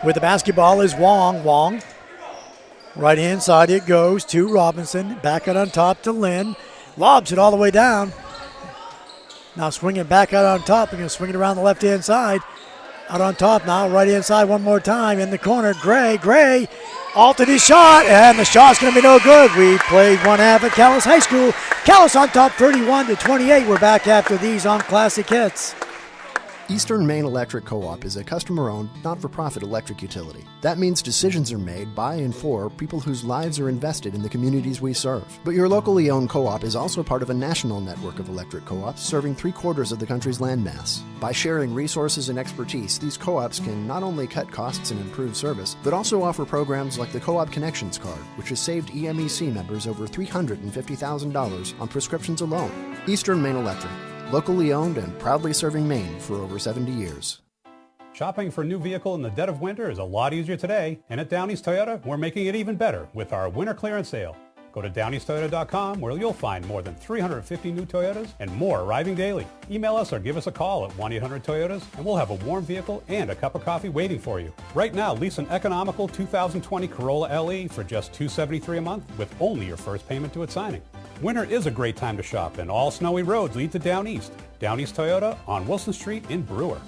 With the basketball is Wong. Wong. Right hand side it goes to Robinson. Back out on top to Lynn. Lobs it all the way down. Now swinging back out on top. They're going to swing it around the left hand side. Out on top now. Right hand side one more time. In the corner. Gray altered his shot. And the shot's going to be no good. We played one half at Calais High School. Calais on top 31-28. We're back after these on Classic Hits. Eastern Maine Electric Co-op is a customer-owned, not-for-profit electric utility. That means decisions are made by and for people whose lives are invested in the communities we serve. But your locally owned co-op is also part of a national network of electric co-ops serving 3/4 of the country's landmass. By sharing resources and expertise, these co-ops can not only cut costs and improve service, but also offer programs like the Co-op Connections Card, which has saved EMEC members over $350,000 on prescriptions alone. Eastern Maine Electric. Locally owned and proudly serving Maine for over 70 years. Shopping for a new vehicle in the dead of winter is a lot easier today, and at Downey's Toyota, we're making it even better with our winter clearance sale. Go to Downey'sToyota.com where you'll find more than 350 new Toyotas and more arriving daily. Email us or give us a call at 1-800-TOYOTAS and we'll have a warm vehicle and a cup of coffee waiting for you. Right now, lease an economical 2020 Corolla LE for just $273 a month with only your first payment to its signing. Winter is a great time to shop, and all snowy roads lead to Down East. Down East Toyota on Wilson Street in Brewer.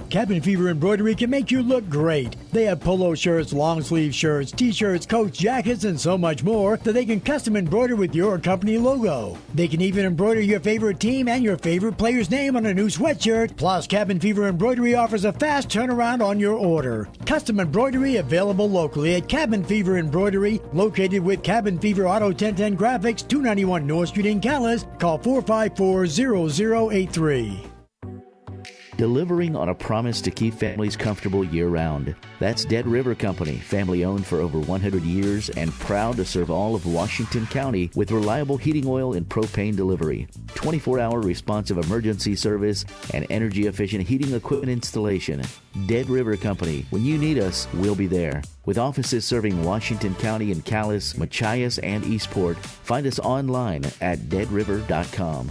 Cabin Fever Embroidery can make you look great. They have polo shirts, long sleeve shirts, t-shirts, coats, jackets, and so much more that they can custom embroider with your company logo. They can even embroider your favorite team and your favorite player's name on a new sweatshirt. Plus, Cabin Fever Embroidery offers a fast turnaround on your order. Custom embroidery available locally at Cabin Fever Embroidery, located with Cabin Fever Auto 1010 Graphics, 291 North Street in Calais. Call 454-0083. Delivering on a promise to keep families comfortable year-round. That's Dead River Company, family-owned for over 100 years and proud to serve all of Washington County with reliable heating oil and propane delivery, 24-hour responsive emergency service, and energy-efficient heating equipment installation. Dead River Company. When you need us, we'll be there. With offices serving Washington County and Calais, Machias, and Eastport, find us online at deadriver.com.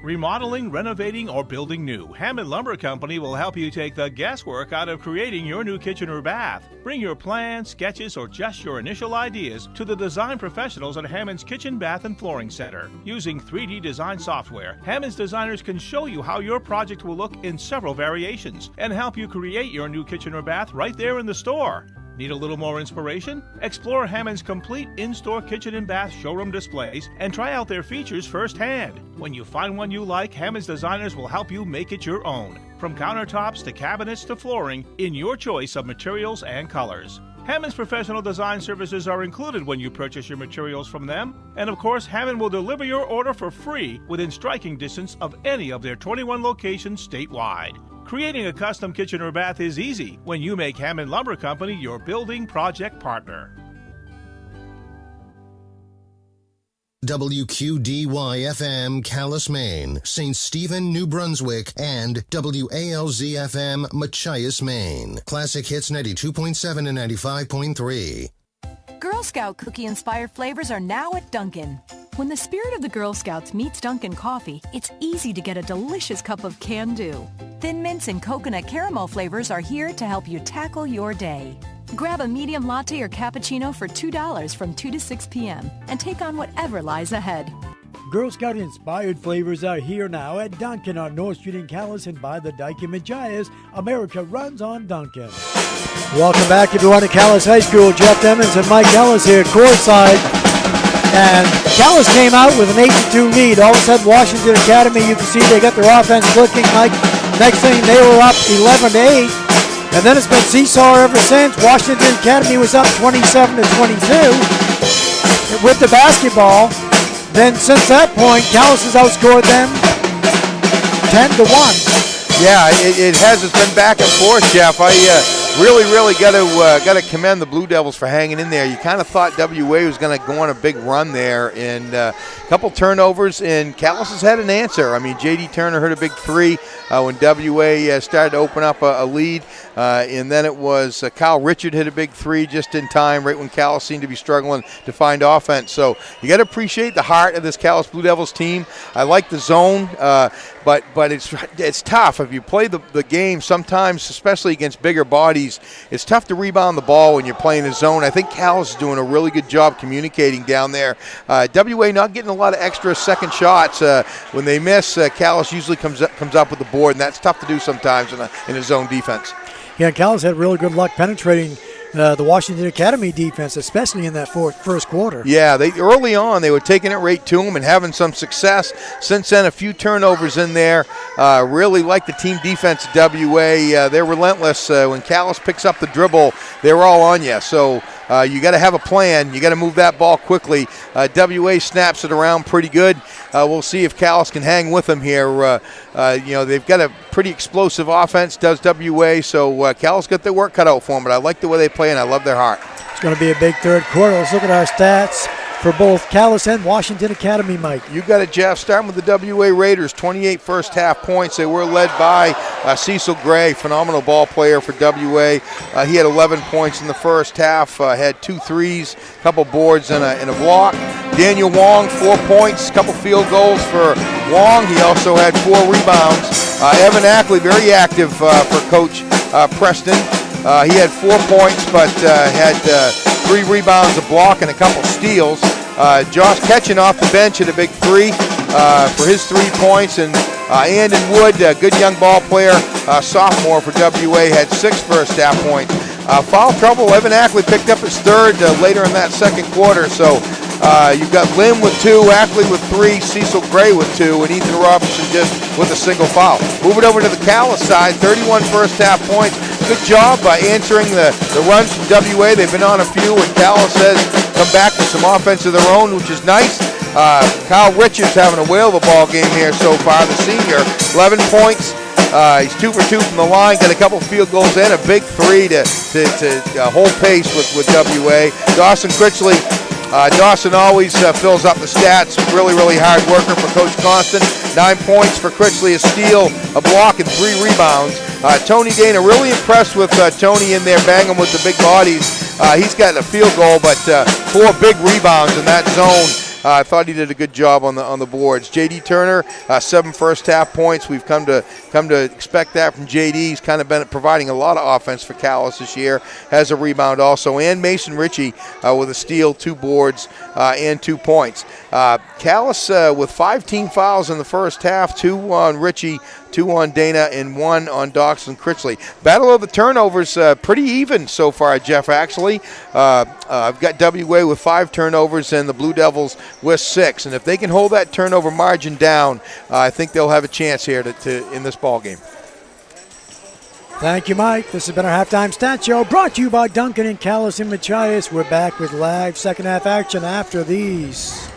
Remodeling, renovating, or building new, Hammond Lumber Company will help you take the guesswork out of creating your new kitchen or bath. Bring your plans, sketches, or just your initial ideas to the design professionals at Hammond's Kitchen, Bath, and Flooring Center. Using 3D design software, Hammond's designers can show you how your project will look in several variations and help you create your new kitchen or bath right there in the store. Need a little more inspiration? Explore Hammond's complete in-store kitchen and bath showroom displays and try out their features firsthand. When you find one you like, Hammond's designers will help you make it your own. From countertops to cabinets to flooring, in your choice of materials and colors. Hammond's professional design services are included when you purchase your materials from them. And of course, Hammond will deliver your order for free within striking distance of any of their 21 locations statewide. Creating a custom kitchen or bath is easy when you make Hammond Lumber Company your building project partner. WQDY-FM, Calais, Maine, St. Stephen, New Brunswick, and WALZ-FM, Machias, Maine. Classic Hits 92.7 and 95.3. Girl Scout cookie-inspired flavors are now at Dunkin'. When the spirit of the Girl Scouts meets Dunkin' coffee, it's easy to get a delicious cup of can-do. Thin Mints and coconut caramel flavors are here to help you tackle your day. Grab a medium latte or cappuccino for $2 from 2 to 6 p.m. and take on whatever lies ahead. Girl Scout inspired flavors are here now at Dunkin' on North Street in Calais and by the Dike in Machias. America runs on Dunkin'. Welcome back everyone to Calais High School. Jeff Emmons and Mike Ellis here courtside. And Calais came out with an 8-2 lead. All of a sudden, Washington Academy, you can see they got their offense clicking. Mike, next thing, they were up 11-8. And then it's been seesaw ever since. Washington Academy was up 27-22 with the basketball. Then since that point, Calais has outscored them 10-1. Yeah, it has. It's been back and forth, Jeff. I really got to commend the Blue Devils for hanging in there. You kind of thought WA was going to go on a big run there, and a couple turnovers, and Calais has had an answer. I mean, J.D. Turner hit a big three when WA started to open up a lead, and then it was Kyle Richard hit a big three just in time, right when Calais seemed to be struggling to find offense. So you got to appreciate the heart of this Calais Blue Devils team. I like the zone, but it's tough. If you play the game sometimes, especially against bigger bodies, it's tough to rebound the ball when you're playing the zone. I think Calais is doing a really good job communicating down there. WA not getting a lot of extra second shots. When they miss, Calais usually comes up with the board, and that's tough to do sometimes in a zone defense. Yeah, Calais had really good luck penetrating the Washington Academy defense, especially in that first quarter. Yeah, early on they were taking it right to them and having some success. Since then, a few turnovers in there. Really like the team defense at WA. They're relentless. When Calais picks up the dribble, they're all on you. So you got to have a plan. You got to move that ball quickly. WA snaps it around pretty good. We'll see if Calais can hang with them here. They've got a pretty explosive offense, does WA. So Calais got their work cut out for them, but I like the way they play, and I love their heart. It's going to be a big third quarter. Let's look at our stats for both Calais and Washington Academy, Mike. You got it, Jeff. Starting with the WA Raiders, 28 first half points. They were led by Cecil Gray, phenomenal ball player for WA. He had 11 points in the first half, had 2 threes, a couple boards, and a block. Daniel Wong, 4 points, a couple field goals for Wong. He also had 4 rebounds. Evan Ackley, very active for Coach Preston. He had 4 points, but had 3 rebounds, a block, and a couple steals. Josh Ketchen off the bench had a big 3 for his 3 points. And Andon Wood, a good young ball player, sophomore for WA, had 6 first half points. Foul trouble, Evan Ackley picked up his 3rd later in that second quarter. So you've got Lim with 2, Ackley with 3, Cecil Gray with 2, and Ethan Robinson just with a single foul. Move it over to the Calais side, 31 first half points. Good job by answering the runs from WA. They've been on a few, and Calais has come back with some offense of their own, which is nice. Kyle Richards having a whale of a ball game here so far, the senior. 11 points. He's 2 for 2 from the line, got a couple field goals and a big 3 to hold pace with WA. Dawson Critchley. Dawson always fills up the stats. Really hard worker for Coach Constant. 9 points for Critchley, a steal, a block, and 3 rebounds. Tony Dana, really impressed with Tony in there, banging with the big bodies. He's got a field goal, but 4 big rebounds in that zone. I thought he did a good job on the boards. J.D. Turner, 7 first half points. We've come to expect that from J.D. He's kind of been providing a lot of offense for Calais this year. Has a rebound also. And Mason Ritchie with a steal, 2 boards, and 2 points. Calais with 5 team fouls in the first half, 2 on Ritchie, 2 on Dana, and 1 on Dawson Critchley. Battle of the turnovers, pretty even so far, Jeff, actually. I've got WA with 5 turnovers and the Blue Devils with 6. And if they can hold that turnover margin down, I think they'll have a chance here to in this ball game. Thank you, Mike. This has been our Halftime Stat Show, brought to you by Duncan and Calais and Machias. We're back with live second half action after these.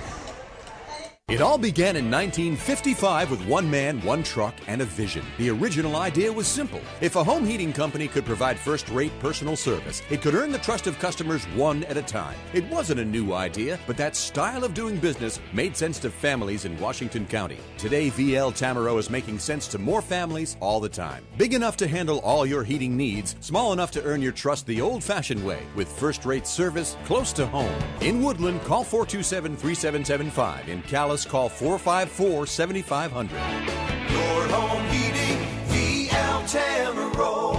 It all began in 1955 with one man, one truck, and a vision. The original idea was simple. If a home heating company could provide first-rate personal service, it could earn the trust of customers one at a time. It wasn't a new idea, but that style of doing business made sense to families in Washington County. Today, VL Tamaro is making sense to more families all the time. Big enough to handle all your heating needs, small enough to earn your trust the old-fashioned way, with first-rate service close to home. In Woodland, call 427-3775. In Calais, call 454-7500. Your home heating, VL Tamaro.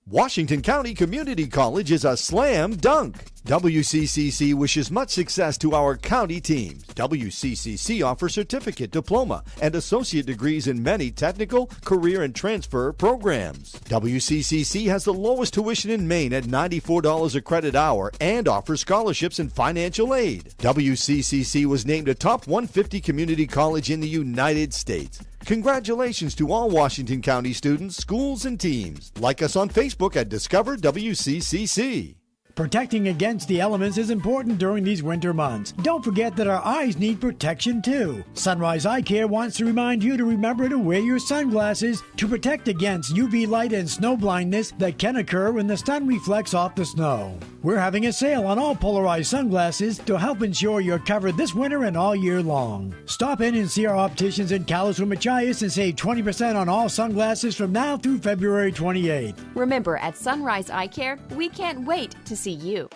Washington County Community College is a slam dunk. WCCC wishes much success to our county teams. WCCC offers certificate, diploma, and associate degrees in many technical, career, and transfer programs. WCCC has the lowest tuition in Maine at $94 a credit hour and offers scholarships and financial aid. WCCC was named a top 150 community college in the United States. Congratulations to all Washington County students, schools, and teams. Like us on Facebook at Discover WCCC. Protecting against the elements is important during these winter months. Don't forget that our eyes need protection too. Sunrise Eye Care wants to remind you to remember to wear your sunglasses to protect against UV light and snow blindness that can occur when the sun reflects off the snow. We're having a sale on all polarized sunglasses to help ensure you're covered this winter and all year long. Stop in and see our opticians in Calais or Machias and save 20% on all sunglasses from now through February 28th. Remember, at Sunrise Eye Care, we can't wait to see you.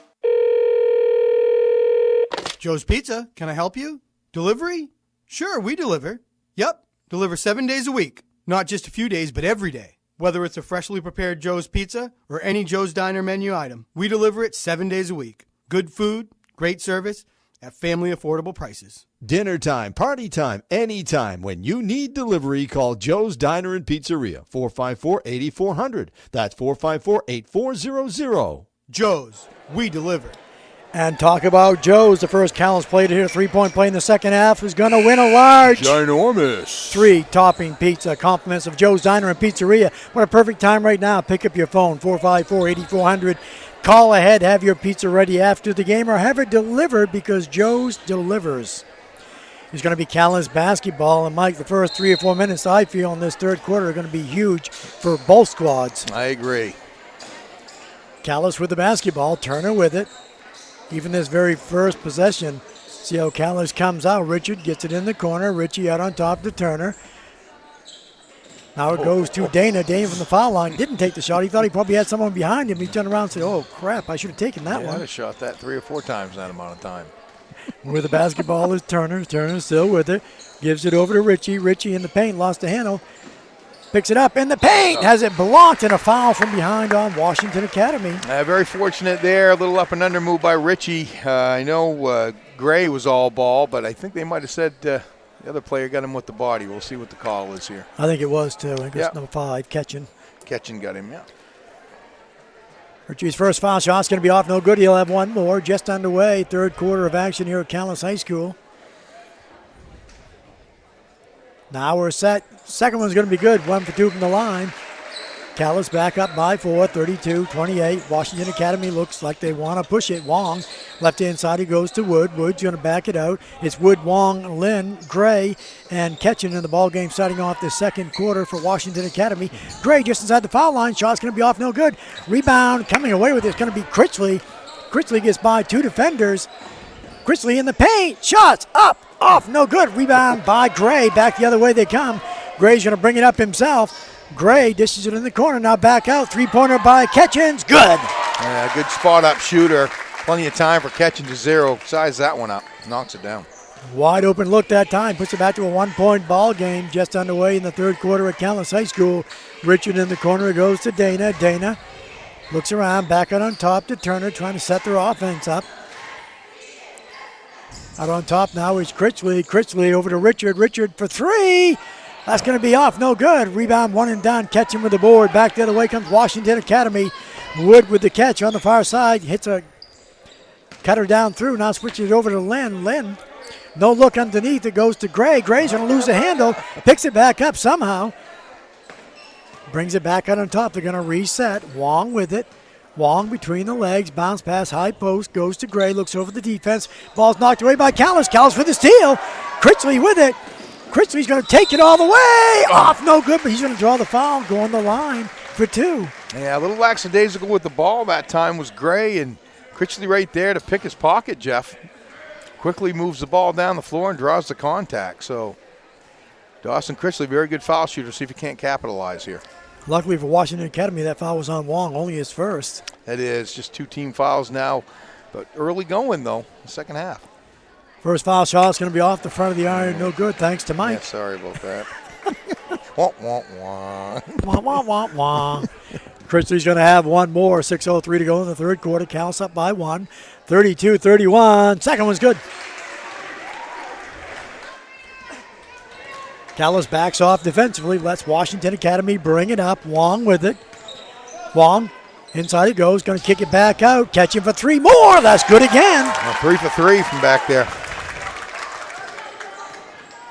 Joe's Pizza, can I help you? Delivery? Sure, we deliver. Yep, deliver 7 days a week. Not just a few days, but every day. Whether it's a freshly prepared Joe's Pizza or any Joe's Diner menu item, we deliver it 7 days a week. Good food, great service, at family affordable prices. Dinner time, party time, anytime. When you need delivery, call Joe's Diner and Pizzeria, 454-8400. That's 454-8400. Joe's, we deliver. And talk about Joe's, the first Calais play to hit a three-point play in the second half, who's going to win a large ginormous 3-topping pizza. Compliments of Joe's Diner and Pizzeria. What a perfect time right now. Pick up your phone, 454-8400. Call ahead, have your pizza ready after the game, or have it delivered because Joe's delivers. It's going to be Calais basketball, and Mike, the first 3 or 4 minutes I feel in this third quarter are going to be huge for both squads. I agree. Calais with the basketball, Turner with it. Even this very first possession, see how Calais comes out. Richard gets it in the corner. Richie out on top to Turner. Now it goes to Dana. Dana from the foul line didn't take the shot. He thought he probably had someone behind him. He turned around and said, oh, crap, I should have taken that one. I'd have shot that 3 or 4 times in that amount of time. Where the basketball is Turner. Turner still with it. Gives it over to Richie. Richie in the paint, lost the handle. Picks it up in the paint, has it blocked, and a foul from behind on Washington Academy. Very fortunate there. A little up and under move by Richie. I know Gray was all ball, but I think they might have said the other player got him with the body. We'll see what the call is here. I think it was, too. I think it's number 5, Ketchin. Ketchin got him, yeah. Richie's first foul shot's going to be off, no good. He'll have one more. Just underway, third quarter of action here at Calais High School. Now we're set. Second one's going to be good. 1 for 2 from the line. Calais back up by 4, 32-28. Washington Academy looks like they want to push it. Wong, left-hand side, he goes to Wood. Wood's going to back it out. It's Wood, Wong, Lynn, Gray, and Ketchin in the ball game starting off the second quarter for Washington Academy. Gray just inside the foul line. Shot's going to be off, no good. Rebound coming away with it. It's going to be Critchley. Critchley gets by 2 defenders. Critchley in the paint. Shots up, off, no good. Rebound by Gray. Back the other way they come. Gray's going to bring it up himself. Gray dishes it in the corner. Now back out. Three-pointer by Ketchins. Good. Yeah, good spot-up shooter. Plenty of time for Ketchin to zero. Size that one up. Knocks it down. Wide open look that time. Puts it back to a 1-point ball game. Just underway in the third quarter at Calais High School. Richard in the corner. It goes to Dana. Dana looks around. Back out on top to Turner. Trying to set their offense up. Out on top now is Critchley. Critchley over to Richard. Richard for 3. That's going to be off. No good. Rebound, one and done. Catching with the board. Back the other way comes Washington Academy. Wood with the catch on the far side. Hits a cutter down through. Now switches it over to Lynn. Lynn, no look underneath. It goes to Gray. Gray's going to lose the handle. Picks it back up somehow. Brings it back out on top. They're going to reset. Wong with it. Wong between the legs. Bounce pass, high post. Goes to Gray. Looks over the defense. Ball's knocked away by Calais. Calais for the steal. Critchley with it. Critchley's going to take it all the way. Off, no good, but he's going to draw the foul, go on the line for 2. Yeah, a little lackadaisical with the ball that time was Gray, and Critchley right there to pick his pocket, Jeff. Quickly moves the ball down the floor and draws the contact. So Dawson Critchley, very good foul shooter. See if he can't capitalize here. Luckily for Washington Academy, that foul was on Wong, only his first. It is, just 2 team fouls now, but early going, though, the second half. First foul shot is going to be off the front of the iron. No good, thanks to Mike. Yeah, sorry about that. Wah, wah, wah. Wah, wah, wah, wah. Critchley's going to have one more. 6:03 to go in the third quarter. Calais up by 1. 32-31. Second one's good. Calais backs off defensively. Lets Washington Academy bring it up. Wong with it. Wong. Inside it goes. Going to kick it back out. Catching for 3 more. That's good again. Well, 3 for 3 from back there.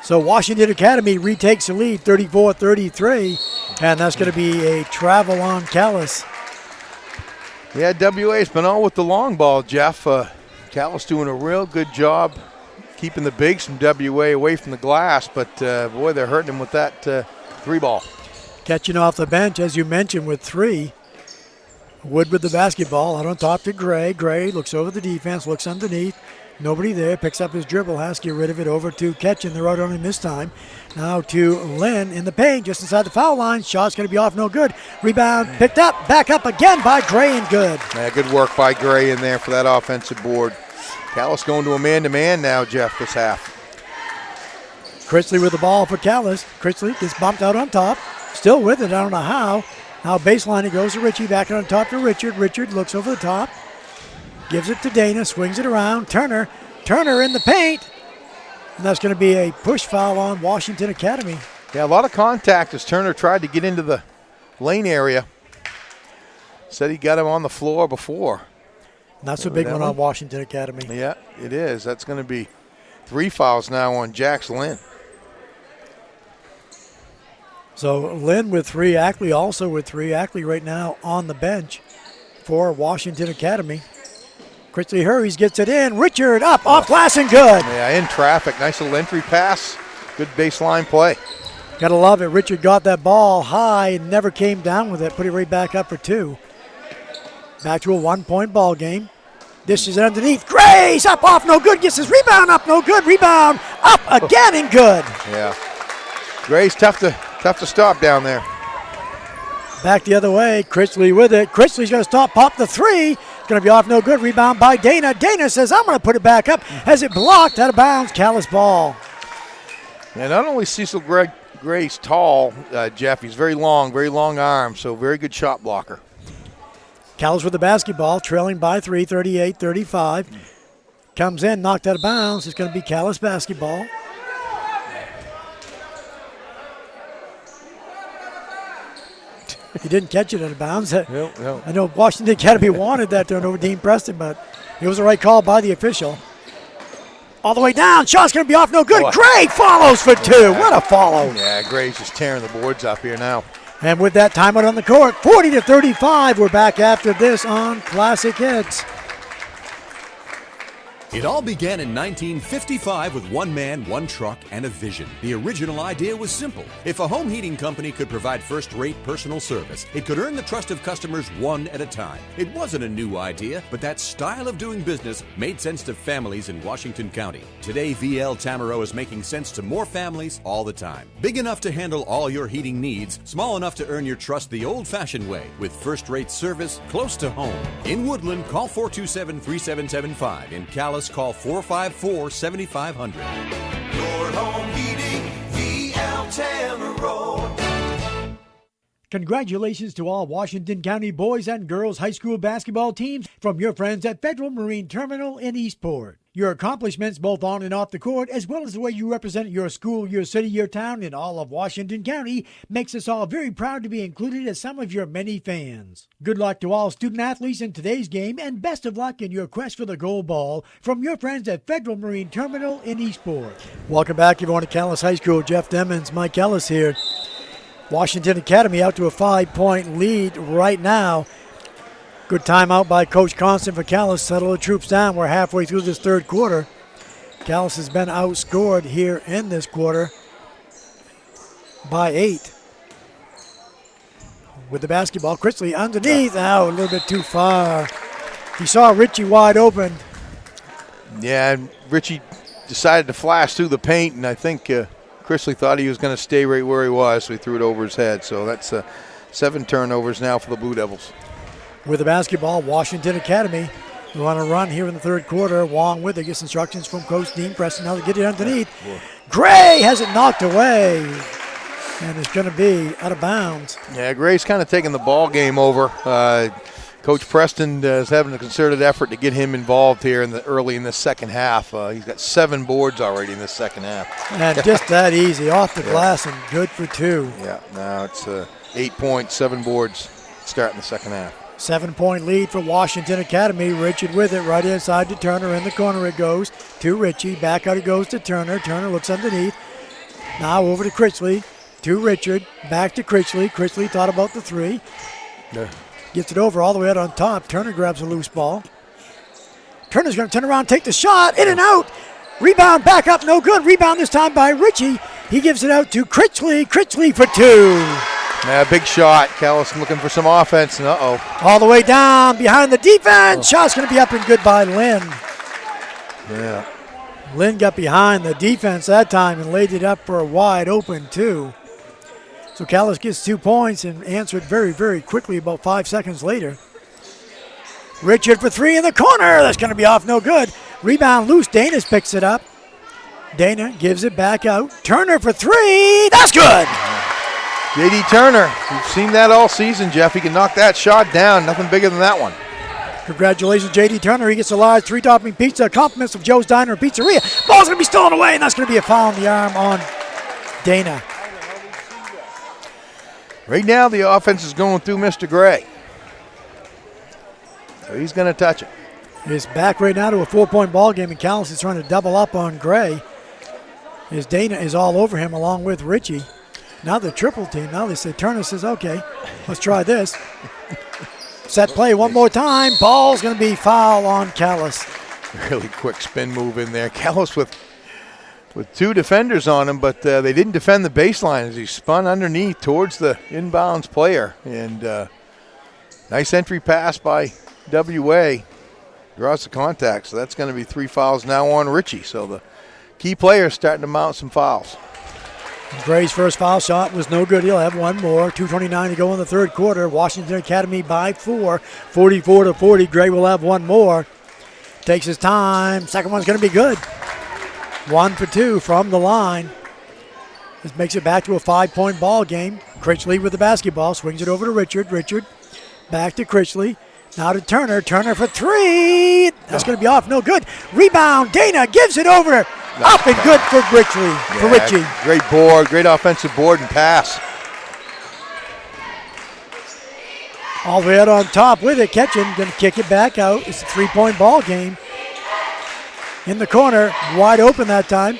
So Washington Academy retakes the lead, 34-33, and that's going to be a travel on Calais. Yeah, WA's been on with the long ball, Jeff. Calais doing a real good job keeping the bigs from WA away from the glass, but boy, they're hurting them with that 3-ball. Catching off the bench, as you mentioned, with 3. Wood with the basketball, out on top to Gray. Gray looks over the defense, looks underneath. Nobody there, picks up his dribble, has to get rid of it, over to Ketchin. They're out on him this time. Now to Lynn in the paint, just inside the foul line. Shot's going to be off, no good. Rebound picked up, back up again by Gray and good. Yeah, good work by Gray in there for that offensive board. Calais going to a man-to-man now, Jeff, this half. Critchley with the ball for Calais. Critchley gets bumped out on top. Still with it, I don't know how. Now baseline it goes to Richie, back on top to Richard. Richard looks over the top. Gives it to Dana, swings it around. Turner in the paint. And that's going to be a push foul on Washington Academy. Yeah, a lot of contact as Turner tried to get into the lane area. Said he got him on the floor before. And that's a big one on Washington Academy. Yeah, it is. That's going to be 3 fouls now on Jax Lynn. So Lynn with 3, Ackley also with 3. Ackley right now on the bench for Washington Academy. Critchley hurries, gets it in. Richard up, off glass and good. Yeah, in traffic. Nice little entry pass. Good baseline play. Gotta love it. Richard got that ball high and never came down with it. Put it right back up for 2. Back to a 1-point ball game. Dishes it underneath. Gray's up, off, no good. Gets his rebound up, no good. Rebound up again and good. Yeah. Gray's tough to stop down there. Back the other way. Critchley with it. Critchley's going to stop, pop the 3. Going to be off, no good. Rebound by Dana. Dana says, I'm going to put it back up. Has it blocked out of bounds. Calais ball. And not only Cecil Gray's tall, Jeff, he's very long arms, so very good shot blocker. Calais with the basketball, trailing by 3, 38-35. Comes in, knocked out of bounds. It's going to be Calais basketball. He didn't catch it out of bounds. No. I know Washington Academy wanted that turn over Dean Preston, but it was the right call by the official. All the way down. Shot's going to be off, no good. Gray follows for 2. What a follow. Yeah, Gray's just tearing the boards up here now. And with that timeout on the court, 40-35. We're back after this on Classic Hits. It all began in 1955 with one man, one truck, and a vision. The original idea was simple. If a home heating company could provide first-rate personal service, it could earn the trust of customers one at a time. It wasn't a new idea, but that style of doing business made sense to families in Washington County. Today, VL Tamaro is making sense to more families all the time. Big enough to handle all your heating needs, small enough to earn your trust the old-fashioned way, with first-rate service close to home. In Woodland, call 427-3775. In Calais, call 454-7500. Your home heating, VL Tamaro. Congratulations to all Washington County boys and girls high school basketball teams from your friends at Federal Marine Terminal in Eastport. Your accomplishments both on and off the court, as well as the way you represent your school, your city, your town, and all of Washington County, makes us all very proud to be included as some of your many fans. Good luck to all student athletes in today's game, and best of luck in your quest for the gold ball from your friends at Federal Marine Terminal in Eastport. Welcome back, everyone, to Calais High School. Jeff Demmons, Mike Ellis here. Washington Academy out to a 5-point lead right now. Good timeout by Coach Constant for Calais. Settle the troops down. We're halfway through this third quarter. Calais has been outscored here in this quarter by 8. With the basketball, Critchley underneath. Now a little bit too far. He saw Richie wide open. Yeah, and Richie decided to flash through the paint, and I think Critchley thought he was going to stay right where he was, so he threw it over his head. So that's 7 turnovers now for the Blue Devils. With the basketball, Washington Academy. We want to run here in the third quarter. Wong with it. Gets instructions from Coach Dean Preston. Now to get it underneath. Gray has it knocked away. And it's going to be out of bounds. Yeah, Gray's kind of taking the ball game over. Coach Preston is having a concerted effort to get him involved here early in the second half. He's got 7 boards already in the second half. And just that easy. Off the glass and good for 2. Yeah, now it's 8 points, 7 boards starting the second half. 7-point lead for Washington Academy. Richard with it right inside to Turner. In the corner it goes to Richie. Back out it goes to Turner. Turner looks underneath. Now over to Critchley. To Richard. Back to Critchley. Critchley thought about the 3. Gets it over all the way out on top. Turner grabs a loose ball. Turner's going to turn around, take the shot, in and out. Rebound, back up, no good. Rebound this time by Ritchie. He gives it out to Critchley. Critchley for 2. Yeah, big shot. Calais looking for some offense, and All the way down, behind the defense. Shot's going to be up and good by Lynn. Yeah. Lynn got behind the defense that time and laid it up for a wide open 2. So Calais gets 2 points and answered very, very quickly about 5 seconds later. Richard for 3 in the corner. That's going to be off, no good. Rebound loose. Dana picks it up. Dana gives it back out. Turner for 3. That's good. J.D. Turner. We've seen that all season, Jeff. He can knock that shot down. Nothing bigger than that one. Congratulations, J.D. Turner. He gets a large 3-topping pizza. Compliments of Joe's Diner and Pizzeria. Ball's going to be stolen away, and that's going to be a foul in the arm on Dana. Right now, the offense is going through Mr. Gray. So he's going to touch it. It's back right now to a 4-point ball game, and Calais is trying to double up on Gray. As Dana is all over him along with Ritchie. Now the triple team. Now they say Turner says, okay, let's try this. Set play one more time. Ball's going to be foul on Calais. Really quick spin move in there. Calais with 2 defenders on him, but they didn't defend the baseline as he spun underneath towards the inbounds player. And nice entry pass by W.A. Draws the contact, so that's going to be 3 fouls now on Ritchie. So the key players starting to mount some fouls. Gray's first foul shot was no good. He'll have one more. 2:29 to go in the third quarter. Washington Academy by 4, 44-40. Gray will have one more. Takes his time. Second one's going to be good. 1 for 2 from the line. This makes it back to a 5-point ball game. Critchley with the basketball. Swings it over to Richard. Richard back to Critchley. Now to Turner. Turner for 3. That's going to be off. No good. Rebound. Dana gives it over. Up and good for Ritchie. For Ritchie. Great board. Great offensive board and pass. All the way out on top with it. Ketchen going to kick it back out. It's a 3-point ball game. In the corner. Wide open that time.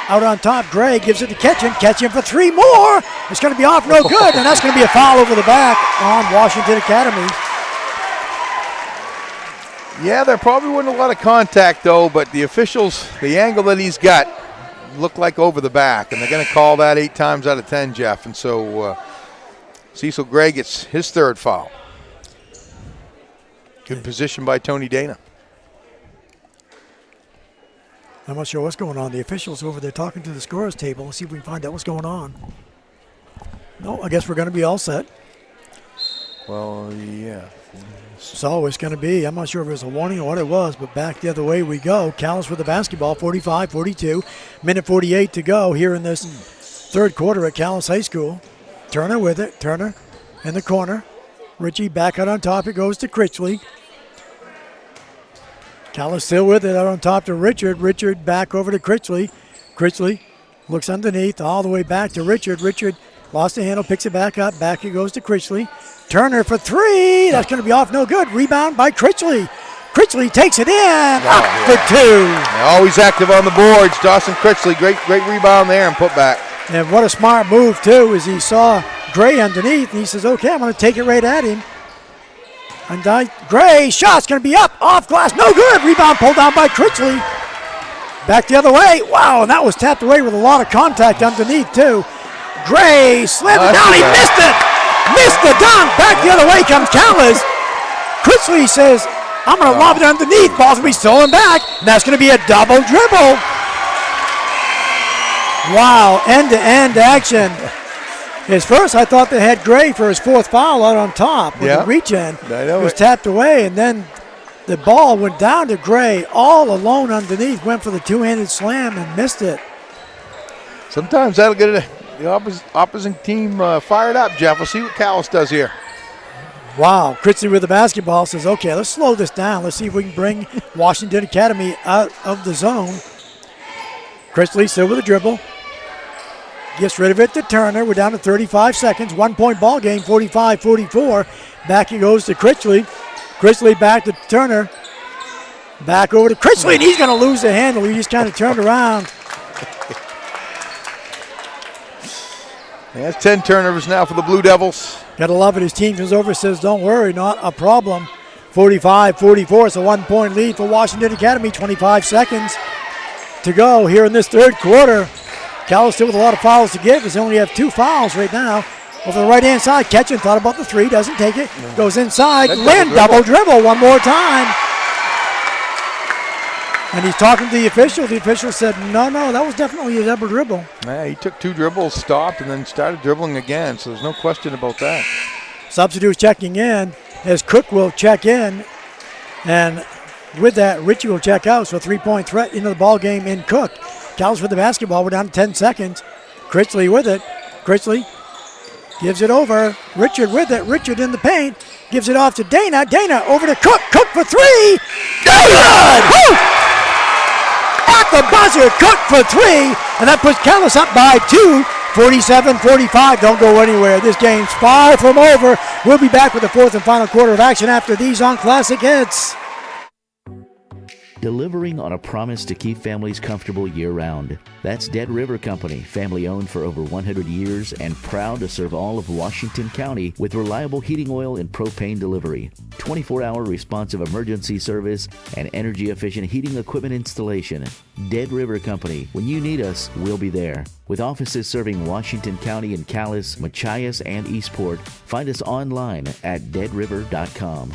Out on top. Gray gives it to Ketchen. Ketchen for 3 more. It's going to be off. No good. And that's going to be a foul over the back on Washington Academy. Yeah, there probably wasn't a lot of contact, though, but the officials, the angle that he's got, looked like over the back, and they're going to call that 8 times out of 10, Jeff. And so Cecil Gray gets his 3rd foul. Good position by Tony Dana. I'm not sure what's going on. The officials over there talking to the scorers table. Let's see if we can find out what's going on. No, I guess we're going to be all set. Well, yeah. So it's going to be, I'm not sure if it was a warning or what it was, but back the other way we go. Calais with the basketball, 45-42. Minute 48 to go here in this third quarter at Calais High School. Turner with it. Turner in the corner. Ritchie back out on top. It goes to Critchley. Calais still with it out on top to Richard. Richard back over to Critchley. Critchley looks underneath all the way back to Richard. Richard lost the handle, picks it back up. Back it goes to Critchley. Turner for 3. That's going to be off. No good. Rebound by Critchley. Critchley takes it in. Up for 2. Yeah, always active on the boards. Dawson Critchley, great rebound there and put back. And what a smart move, too, is he saw Gray underneath, and he says, okay, I'm going to take it right at him. And Gray, shot's going to be up, off glass, no good. Rebound pulled down by Critchley. Back the other way. Wow, and that was tapped away with a lot of contact underneath, too. Gray slams it down. He missed it. Missed the dunk. Back the other way comes Calais. Critchley says, I'm going to lob it underneath. Ball's going to be stolen back, and that's going to be a double dribble. Wow, end-to-end action. At first, I thought they had Gray for his 4th foul out on top with the reach-in. It was tapped away, and then the ball went down to Gray all alone underneath, went for the 2-handed slam and missed it. Sometimes that'll get the opposing team fired up, Jeff. We'll see what Calais does here. Wow, Critchley with the basketball says, okay, let's slow this down. Let's see if we can bring Washington Academy out of the zone. Critchley still with a dribble. Gets rid of it to Turner. We're down to 35 seconds. 1-point ball game, 45-44. Back he goes to Critchley. Critchley back to Turner. Back over to Critchley, and he's going to lose the handle. He just kind of turned around. That's 10 turnovers now for the Blue Devils. Gotta love it. His team comes over, says, don't worry, not a problem. 45-44. It's a 1-point lead for Washington Academy. 25 seconds to go here in this third quarter. Calais still with a lot of fouls to give, as they only have 2 fouls right now. Over the right-hand side, Ketchen thought about the 3, doesn't take it. Goes inside. Lynn, double dribble one more time. And he's talking to the official. The official said, no, that was definitely a double dribble. Yeah, he took 2 dribbles, stopped, and then started dribbling again, so there's no question about that. Substitutes checking in as Cook will check in. And with that, Ritchie will check out. So a 3-point threat into the ball game in Cook. Calais with the basketball. We're down to 10 seconds. Critchley with it. Critchley gives it over. Richard with it. Richard in the paint. Gives it off to Dana. Dana over to Cook. Cook for 3. Good! Woo! At the buzzer, Cook for 3. And that puts Calais up by 2. 47-45. Don't go anywhere. This game's far from over. We'll be back with the 4th and final quarter of action after these on Classic Hits. Delivering on a promise to keep families comfortable year-round. That's Dead River Company, family-owned for over 100 years and proud to serve all of Washington County with reliable heating oil and propane delivery, 24-hour responsive emergency service, and energy-efficient heating equipment installation. Dead River Company. When you need us, we'll be there. With offices serving Washington County in Calais, Machias, and Eastport, find us online at deadriver.com.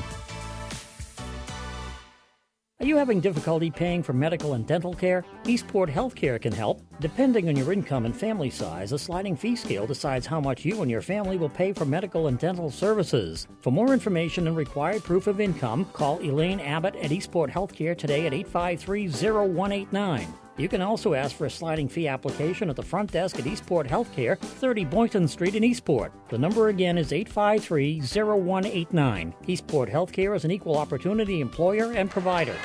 Are you having difficulty paying for medical and dental care? Eastport Healthcare can help. Depending on your income and family size, a sliding fee scale decides how much you and your family will pay for medical and dental services. For more information and required proof of income, call Elaine Abbott at Eastport Healthcare today at 853-0189. You can also ask for a sliding fee application at the front desk at Eastport Healthcare, 30 Boynton Street in Eastport. The number again is 853-0189. Eastport Healthcare is an equal opportunity employer and provider.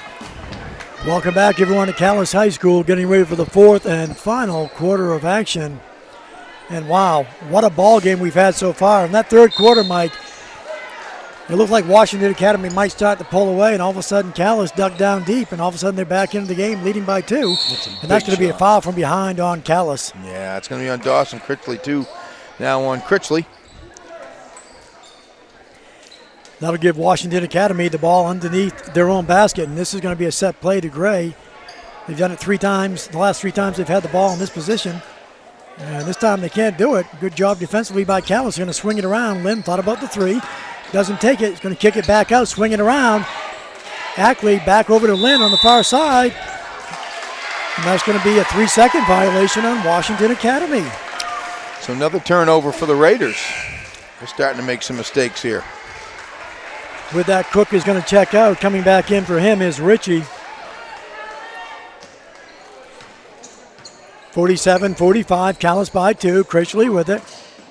Welcome back, everyone, to Calais High School, getting ready for the 4th and final quarter of action. And wow, what a ball game we've had so far. In that third quarter, Mike, it looked like Washington Academy might start to pull away, and all of a sudden Calais dug down deep, and all of a sudden they're back into the game leading by 2. And that's going to be a foul from behind on Calais. Yeah, it's going to be on Dawson Critchley, too. Now on Critchley. That'll give Washington Academy the ball underneath their own basket, and this is going to be a set play to Gray. They've done it 3 times. The last 3 times they've had the ball in this position. And this time they can't do it. Good job defensively by Calais. They're going to swing it around. Lynn thought about the 3. Doesn't take it. He's going to kick it back out, swing it around. Ackley back over to Lynn on the far side. And that's going to be a 3-second violation on Washington Academy. So another turnover for the Raiders. They're starting to make some mistakes here. With that, Cook is going to check out. Coming back in for him is Ritchie. 47-45, Calais by 2. Critchley with it.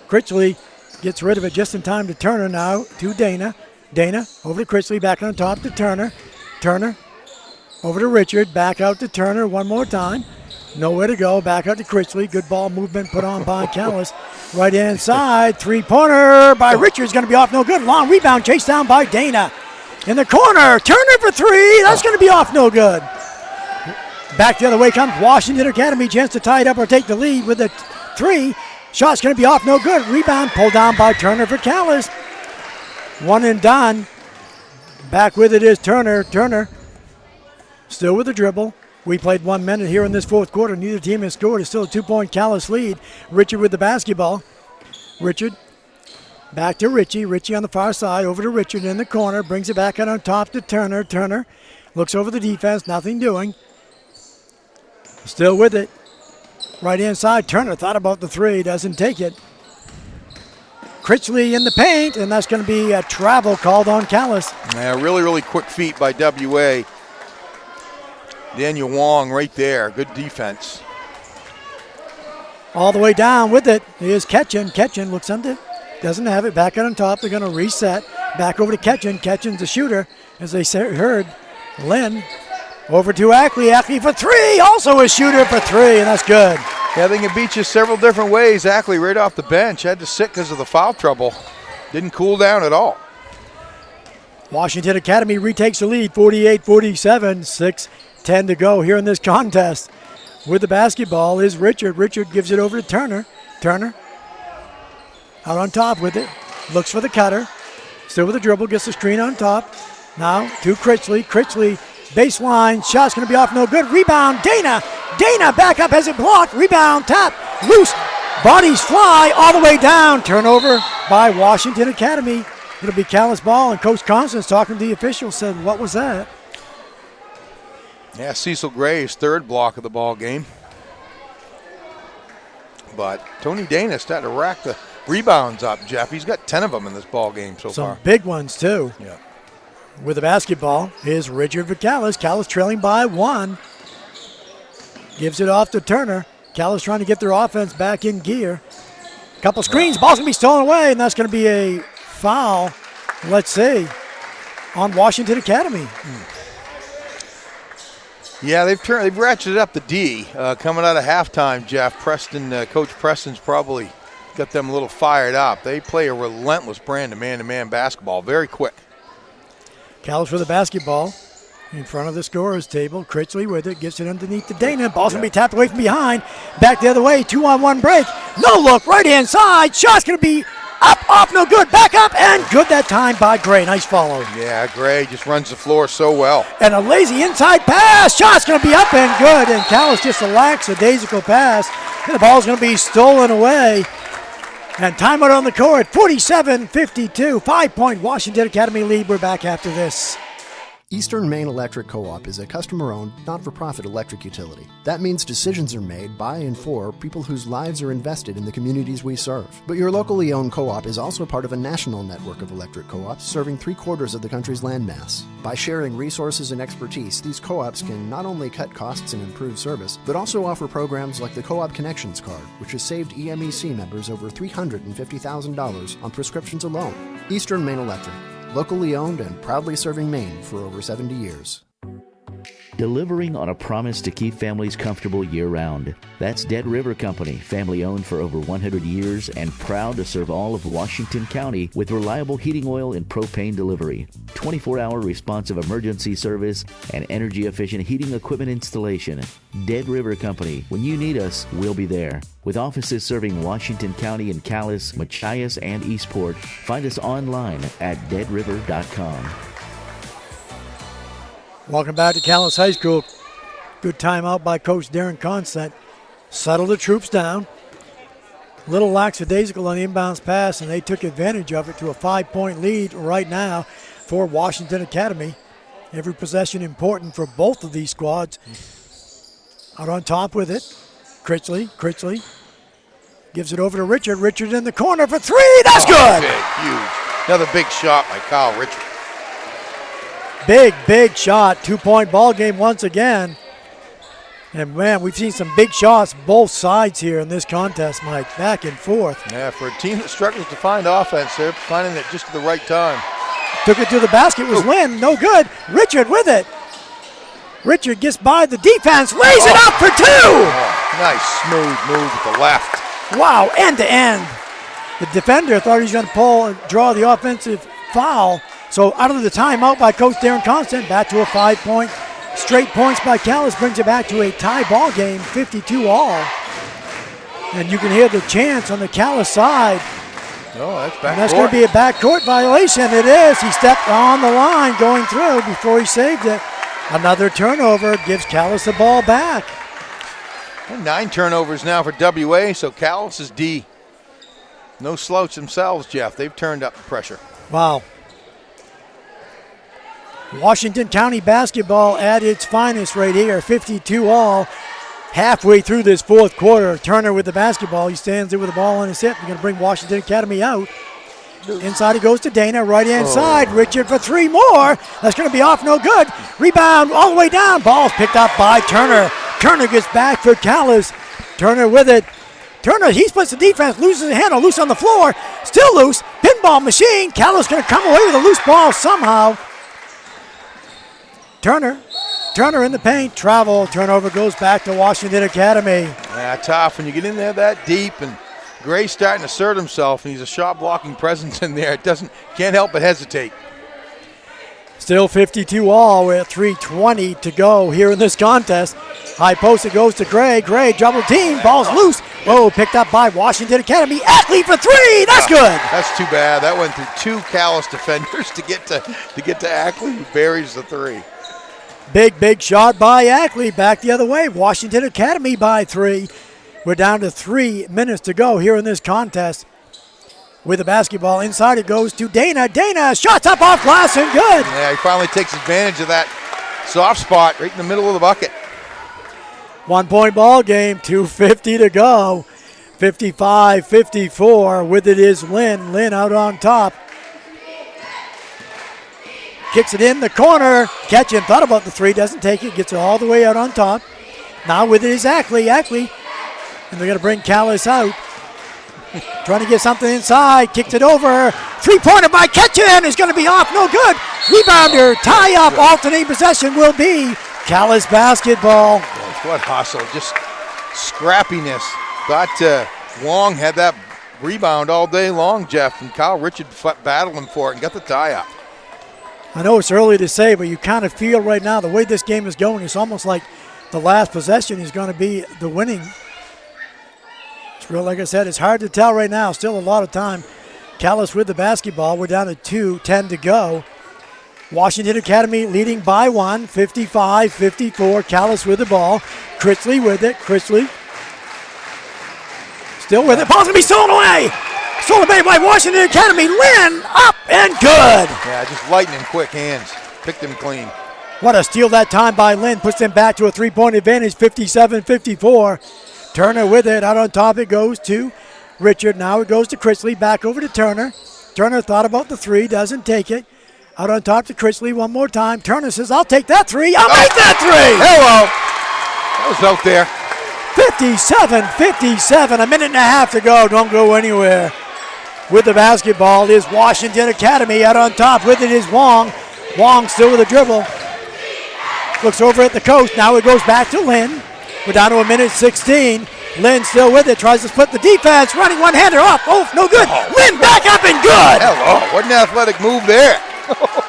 Critchley gets rid of it just in time to Turner now to Dana. Dana over to Critchley, back on top to Turner. Turner over to Richard, back out to Turner one more time. Nowhere to go, back out to Critchley. Good ball movement put on by Calais. Right hand side, 3-pointer by Richard is going to be off no good. Long rebound chased down by Dana. In the corner, Turner for 3. That's going to be off no good. Back the other way comes Washington Academy. Chance to tie it up or take the lead with the 3. Shot's going to be off no good. Rebound pulled down by Turner for Calais. One and done. Back with it is Turner. Turner still with the dribble. We played 1 minute here in this 4th quarter. Neither team has scored. It's still a 2-point Calais lead. Richard with the basketball. Richard back to Ritchie. Ritchie on the far side. Over to Richard in the corner. Brings it back out on top to Turner. Turner looks over the defense. Nothing doing. Still with it. Right hand side. Turner thought about the 3. Doesn't take it. Critchley in the paint. And that's going to be a travel called on Calais. Yeah, really quick feet by WA. Daniel Wong right there. Good defense. All the way down with it is Ketchen. Ketchen looks under. Doesn't have it. Back out on top. They're going to reset. Back over to Ketchen. Ketchen's the shooter. As they heard, Lynn over to Ackley. Ackley for 3. Also a shooter for 3. And that's good. Yeah, they can beat you several different ways. Ackley right off the bench. Had to sit because of the foul trouble. Didn't cool down at all. Washington Academy retakes the lead. 48-47. 6:10 to go here in this contest. With the basketball is Richard. Richard gives it over to Turner. Turner out on top with it. Looks for the cutter. Still with the dribble. Gets the screen on top. Now to Critchley. Critchley, baseline. Shot's going to be off. No good. Rebound. Dana. Dana back up. Has it blocked. Rebound. Tap. Loose. Bodies fly all the way down. Turnover by Washington Academy. It'll be Calais ball. And Coach Constance, talking to the official, said, what was that? Yeah, Cecil Gray's third block of the ball game. But Tony Dana starting to rack the rebounds up, Jeff. He's got 10 of them in this ball game so far. Some big ones, too. Yeah. With the basketball is Richard Vicalis. Calais trailing by 1. Gives it off to Turner. Calais trying to get their offense back in gear. Couple screens. Ball's going to be stolen away, and that's going to be a foul, let's see, on Washington Academy. Yeah, they've ratcheted up the D coming out of halftime, Jeff. Coach Preston's probably got them a little fired up. They play a relentless brand of man-to-man basketball, very quick. Calais for the basketball in front of the scorer's table. Critchley with it, gets it underneath to Dana. Ball's going to be tapped away from behind. Back the other way, 2-on-1 break. No look, right-hand side. Shot's going to be up, off, no good. Back up, and good that time by Gray. Nice follow. Yeah, Gray just runs the floor so well. And a lazy inside pass. Shot's going to be up and good. And Calais just a lackadaisical pass. And the ball's going to be stolen away. And timeout on the court, 47-52. 5-point Washington Academy lead. We're back after this. Eastern Maine Electric Co-op is a customer-owned, not-for-profit electric utility. That means decisions are made by and for people whose lives are invested in the communities we serve. But your locally owned co-op is also part of a national network of electric co-ops serving 3/4 of the country's landmass. By sharing resources and expertise, these co-ops can not only cut costs and improve service, but also offer programs like the Co-op Connections Card, which has saved EMEC members over $350,000 on prescriptions alone. Eastern Maine Electric. Locally owned and proudly serving Maine for over 70 years. Delivering on a promise to keep families comfortable year-round. That's Dead River Company, family-owned for over 100 years and proud to serve all of Washington County with reliable heating oil and propane delivery, 24-hour responsive emergency service, and energy-efficient heating equipment installation. Dead River Company. When you need us, we'll be there. With offices serving Washington County in Calais, Machias, and Eastport, find us online at deadriver.com. Welcome back to Calais High School. Good timeout by Coach Darren Constant. Settled the troops down. Little lackadaisical on the inbounds pass, and they took advantage of it to a 5-point lead right now for Washington Academy. Every possession important for both of these squads. Out on top with it, Critchley gives it over to Richard. Richard in the corner for 3. That's good. Big, huge. Another big shot by Kyle Richard. Big shot. 2-point ball game once again. And, man, we've seen some big shots both sides here in this contest, Mike, back and forth. Yeah, for a team that struggles to find offense, they're finding it just at the right time. Took it to the basket, was Lynn, no good. Richard with it. Richard gets by the defense, lays it up for 2. Nice smooth move with the left. Wow, end to end. The defender thought he was going to draw the offensive foul. So out of the timeout by Coach Darren Constant, back to a 5-point. Straight points by Calais brings it back to a tie ball game, 52-all. And you can hear the chants on the Calais side. Oh, that's backcourt. And that's going to be a backcourt violation. It is. He stepped on the line going through before he saved it. Another turnover gives Calais the ball back. And 9 turnovers now for WA, so Calais is D. No slouch themselves, Jeff. They've turned up the pressure. Wow. Washington County basketball at its finest right here, 52-all. Halfway through this fourth quarter, Turner with the basketball. He stands there with the ball on his hip. He's going to bring Washington Academy out. Inside it goes to Dana, right-hand side. Richard for 3 more. That's going to be off, no good. Rebound all the way down. Ball's picked up by Turner. Turner gets back for Calais. Turner with it. Turner, he splits the defense, loses the handle, loose on the floor. Still loose. Pinball machine. Calais going to come away with a loose ball somehow. Turner in the paint, travel, turnover goes back to Washington Academy. Yeah, tough when you get in there that deep, and Gray's starting to assert himself, and he's a shot blocking presence in there. Can't help but hesitate. Still 52-all with 3:20 to go here in this contest. High post, it goes to Gray. Gray double team, ball's loose. Oh, picked up by Washington Academy. Ackley for three. That's good. That's too bad. That went through two Calais defenders to get to Ackley, who buries the three. Big shot by Ackley. Back the other way. Washington Academy by 3. We're down to 3 minutes to go here in this contest. With the basketball inside, it goes to Dana. Dana, shots up off glass and good. Yeah, he finally takes advantage of that soft spot right in the middle of the bucket. 1 point ball game, 2:50 to go. 55-54. With it is Lynn. Lynn out on top. Kicks it in the corner. Catching, thought about the three, doesn't take it. Gets it all the way out on top. Now with it is Ackley. Ackley. And they're going to bring Calais out. Trying to get something inside. Kicked it over. Three-pointer by Ketchin is going to be off. No good. Rebounder. Tie up. Alternating possession will be Calais basketball. What hustle. Just scrappiness. Thought Long had that rebound all day long, Jeff. And Kyle Richard battling for it and got the tie up. I know it's early to say, but you kind of feel right now the way this game is going, it's almost like the last possession is going to be the winning. It's real, like I said, it's hard to tell right now. Still a lot of time. Calais with the basketball. We're down to 2:10 to go. Washington Academy leading by 1, 55-54. Calais with the ball. Critchley with it. Critchley still with it. Ball's going to be stolen away. Stolen away by Washington Academy. Lynn up and good. Yeah, just lightning quick hands. Picked him clean. What a steal that time by Lynn. Puts them back to a three-point advantage, 57-54. Turner with it. Out on top it goes to Richard. Now it goes to Critchley. Back over to Turner. Turner thought about the three. Doesn't take it. Out on top to Critchley one more time. Turner says, I'll take that three. I'll make that three. Hello. That was out there. 57-57. A minute and a half to go. Don't go anywhere. With the basketball is Washington Academy. Out on top with it is Wong. Wong still with a dribble. Looks over at the coach. Now it goes back to Lynn. We're down to a minute 16. Lynn still with it. Tries to split the defense. Running one-hander off. Oh, no good. Lynn back up and good. Hello. What an athletic move there.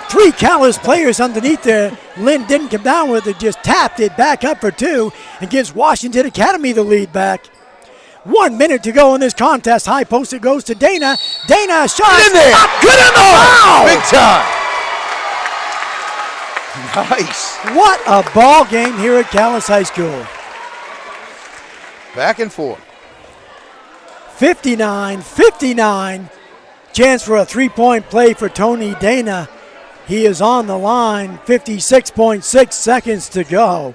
3 Calais players underneath there. Lynn didn't come down with it. Just tapped it back up for 2 and gives Washington Academy the lead back. 1 minute to go in this contest. High post it goes to Dana. Dana shot in there. Up good in the wow. Big time. Nice. What a ball game here at Calais High School. Back and forth. 59-59. Chance for a three-point play for Tony Dana. He is on the line. 56.6 seconds to go.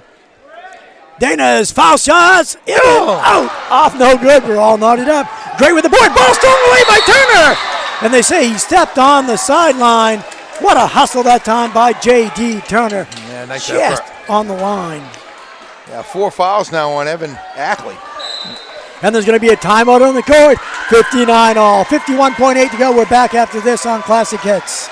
Dana's foul shots. In, out. Off no good. We're all knotted up. Gray with the board. Ball stolen away by Turner. And they say he stepped on the sideline. What a hustle that time by J.D. Turner. Yeah, nice just effort. On the line. Yeah, 4 fouls now on Evan Ackley. And there's going to be a timeout on the court. 59 all. 51.8 to go. We're back after this on Classic Hits.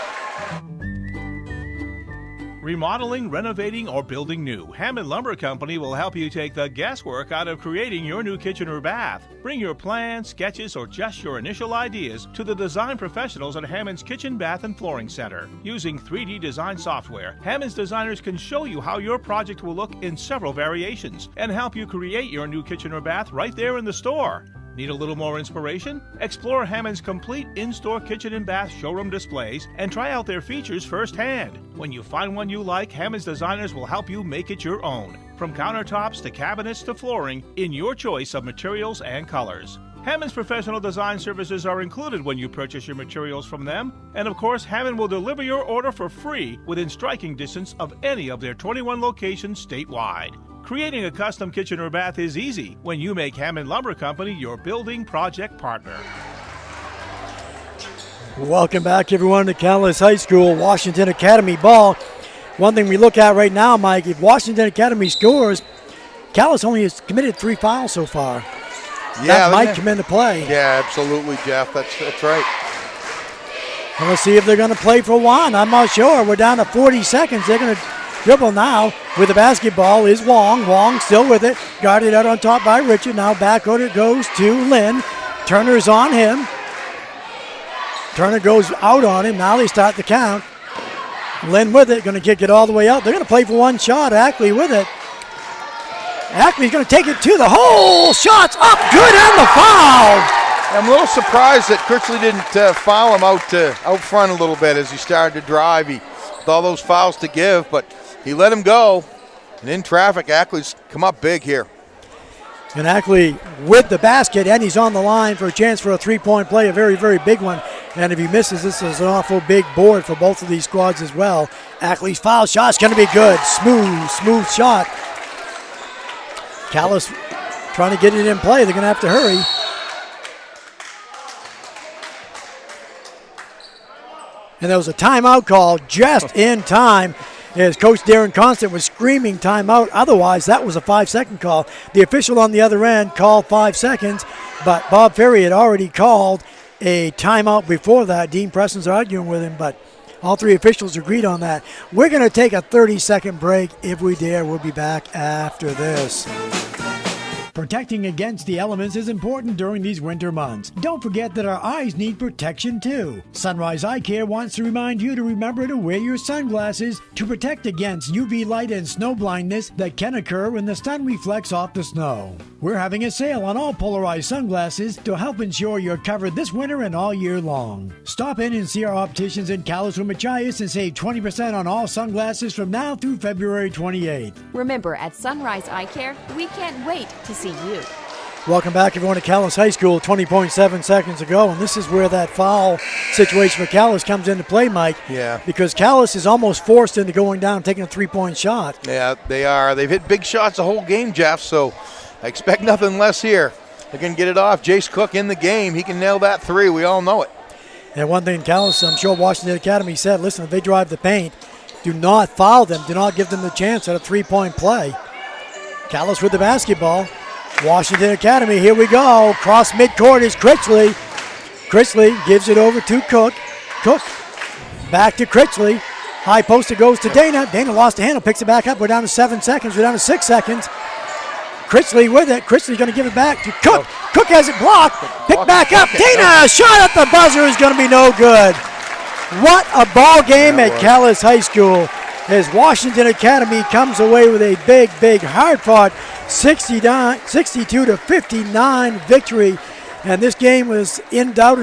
Remodeling, renovating, or building new, Hammond Lumber Company will help you take the guesswork out of creating your new kitchen or bath. Bring your plans, sketches, or just your initial ideas to the design professionals at Hammond's Kitchen, Bath, and Flooring Center. Using 3D design software, Hammond's designers can show you how your project will look in several variations and help you create your new kitchen or bath right there in the store. Need a little more inspiration? Explore Hammond's complete in-store kitchen and bath showroom displays and try out their features firsthand. When you find one you like, Hammond's designers will help you make it your own. From countertops to cabinets to flooring, in your choice of materials and colors. Hammond's professional design services are included when you purchase your materials from them. And of course, Hammond will deliver your order for free within striking distance of any of their 21 locations statewide. Creating a custom kitchen or bath is easy when you make Hammond Lumber Company your building project partner. Welcome back, everyone, to Calais High School, Washington Academy ball. One thing we look at right now, Mike, if Washington Academy scores, Calais only has committed 3 fouls so far. Yeah, that might come into play. Yeah, absolutely, Jeff. That's right. And let's see if they're going to play for one. I'm not sure. We're down to 40 seconds. They're going to dribble now. With the basketball is Wong. Wong still with it. Guarded out on top by Richard. Now back out it goes to Lynn. Turner's on him. Turner goes out on him. Now they start the count. Lynn with it. Going to kick it all the way out. They're going to play for one shot. Ackley with it. Ackley's going to take it to the hole. Shots up, good, and the foul. I'm a little surprised that Critchley didn't foul him out front a little bit as he started to drive. He with all those fouls to give, but he let him go. And in traffic, Ackley's come up big here. And Ackley with the basket, and he's on the line for a chance for a three-point play, a very, very big one. And if he misses, this is an awful big board for both of these squads as well. Ackley's foul shot's going to be good. Smooth shot. Calais trying to get it in play. They're going to have to hurry. And there was a timeout call just in time as Coach Darren Constant was screaming timeout. Otherwise, that was a 5-second call. The official on the other end called 5 seconds, but Bob Ferry had already called a timeout before that. Dean Preston's arguing with him, but all three officials agreed on that. We're going to take a 30-second break if we dare. We'll be back after this. Protecting against the elements is important during these winter months. Don't forget that our eyes need protection too. Sunrise Eye Care wants to remind you to remember to wear your sunglasses to protect against UV light and snow blindness that can occur when the sun reflects off the snow. We're having a sale on all polarized sunglasses to help ensure you're covered this winter and all year long. Stop in and see our opticians in Calais or Machias and save 20% on all sunglasses from now through February 28th. Remember, at Sunrise Eye Care, we can't wait to see you. Welcome back, everyone, to Calais High School. 20.7 seconds ago, and this is where that foul situation for Calais comes into play, Mike. Yeah. Because Calais is almost forced into going down, taking a three-point shot. Yeah, they are. They've hit big shots the whole game, Jeff, so I expect nothing less here. They're going to get it off. Jace Cook in the game. He can nail that three. We all know it. And one thing Calais, I'm sure Washington Academy said, listen, if they drive the paint, do not foul them. Do not give them the chance at a three-point play. Calais with the basketball. Washington Academy, here we go. Cross midcourt is Critchley. Critchley gives it over to Cook. Cook back to Critchley. High poster goes to Dana. Dana lost the handle, picks it back up. We're down to 7 seconds. We're down to 6 seconds. Critchley with it. Critchley's going to give it back to Cook. Cook has it blocked. Picked back up. Dana, shot at the buzzer is going to be no good. What a ball game at Calais High School as Washington Academy comes away with a big, hard-fought 62-59 victory. And this game was in doubt.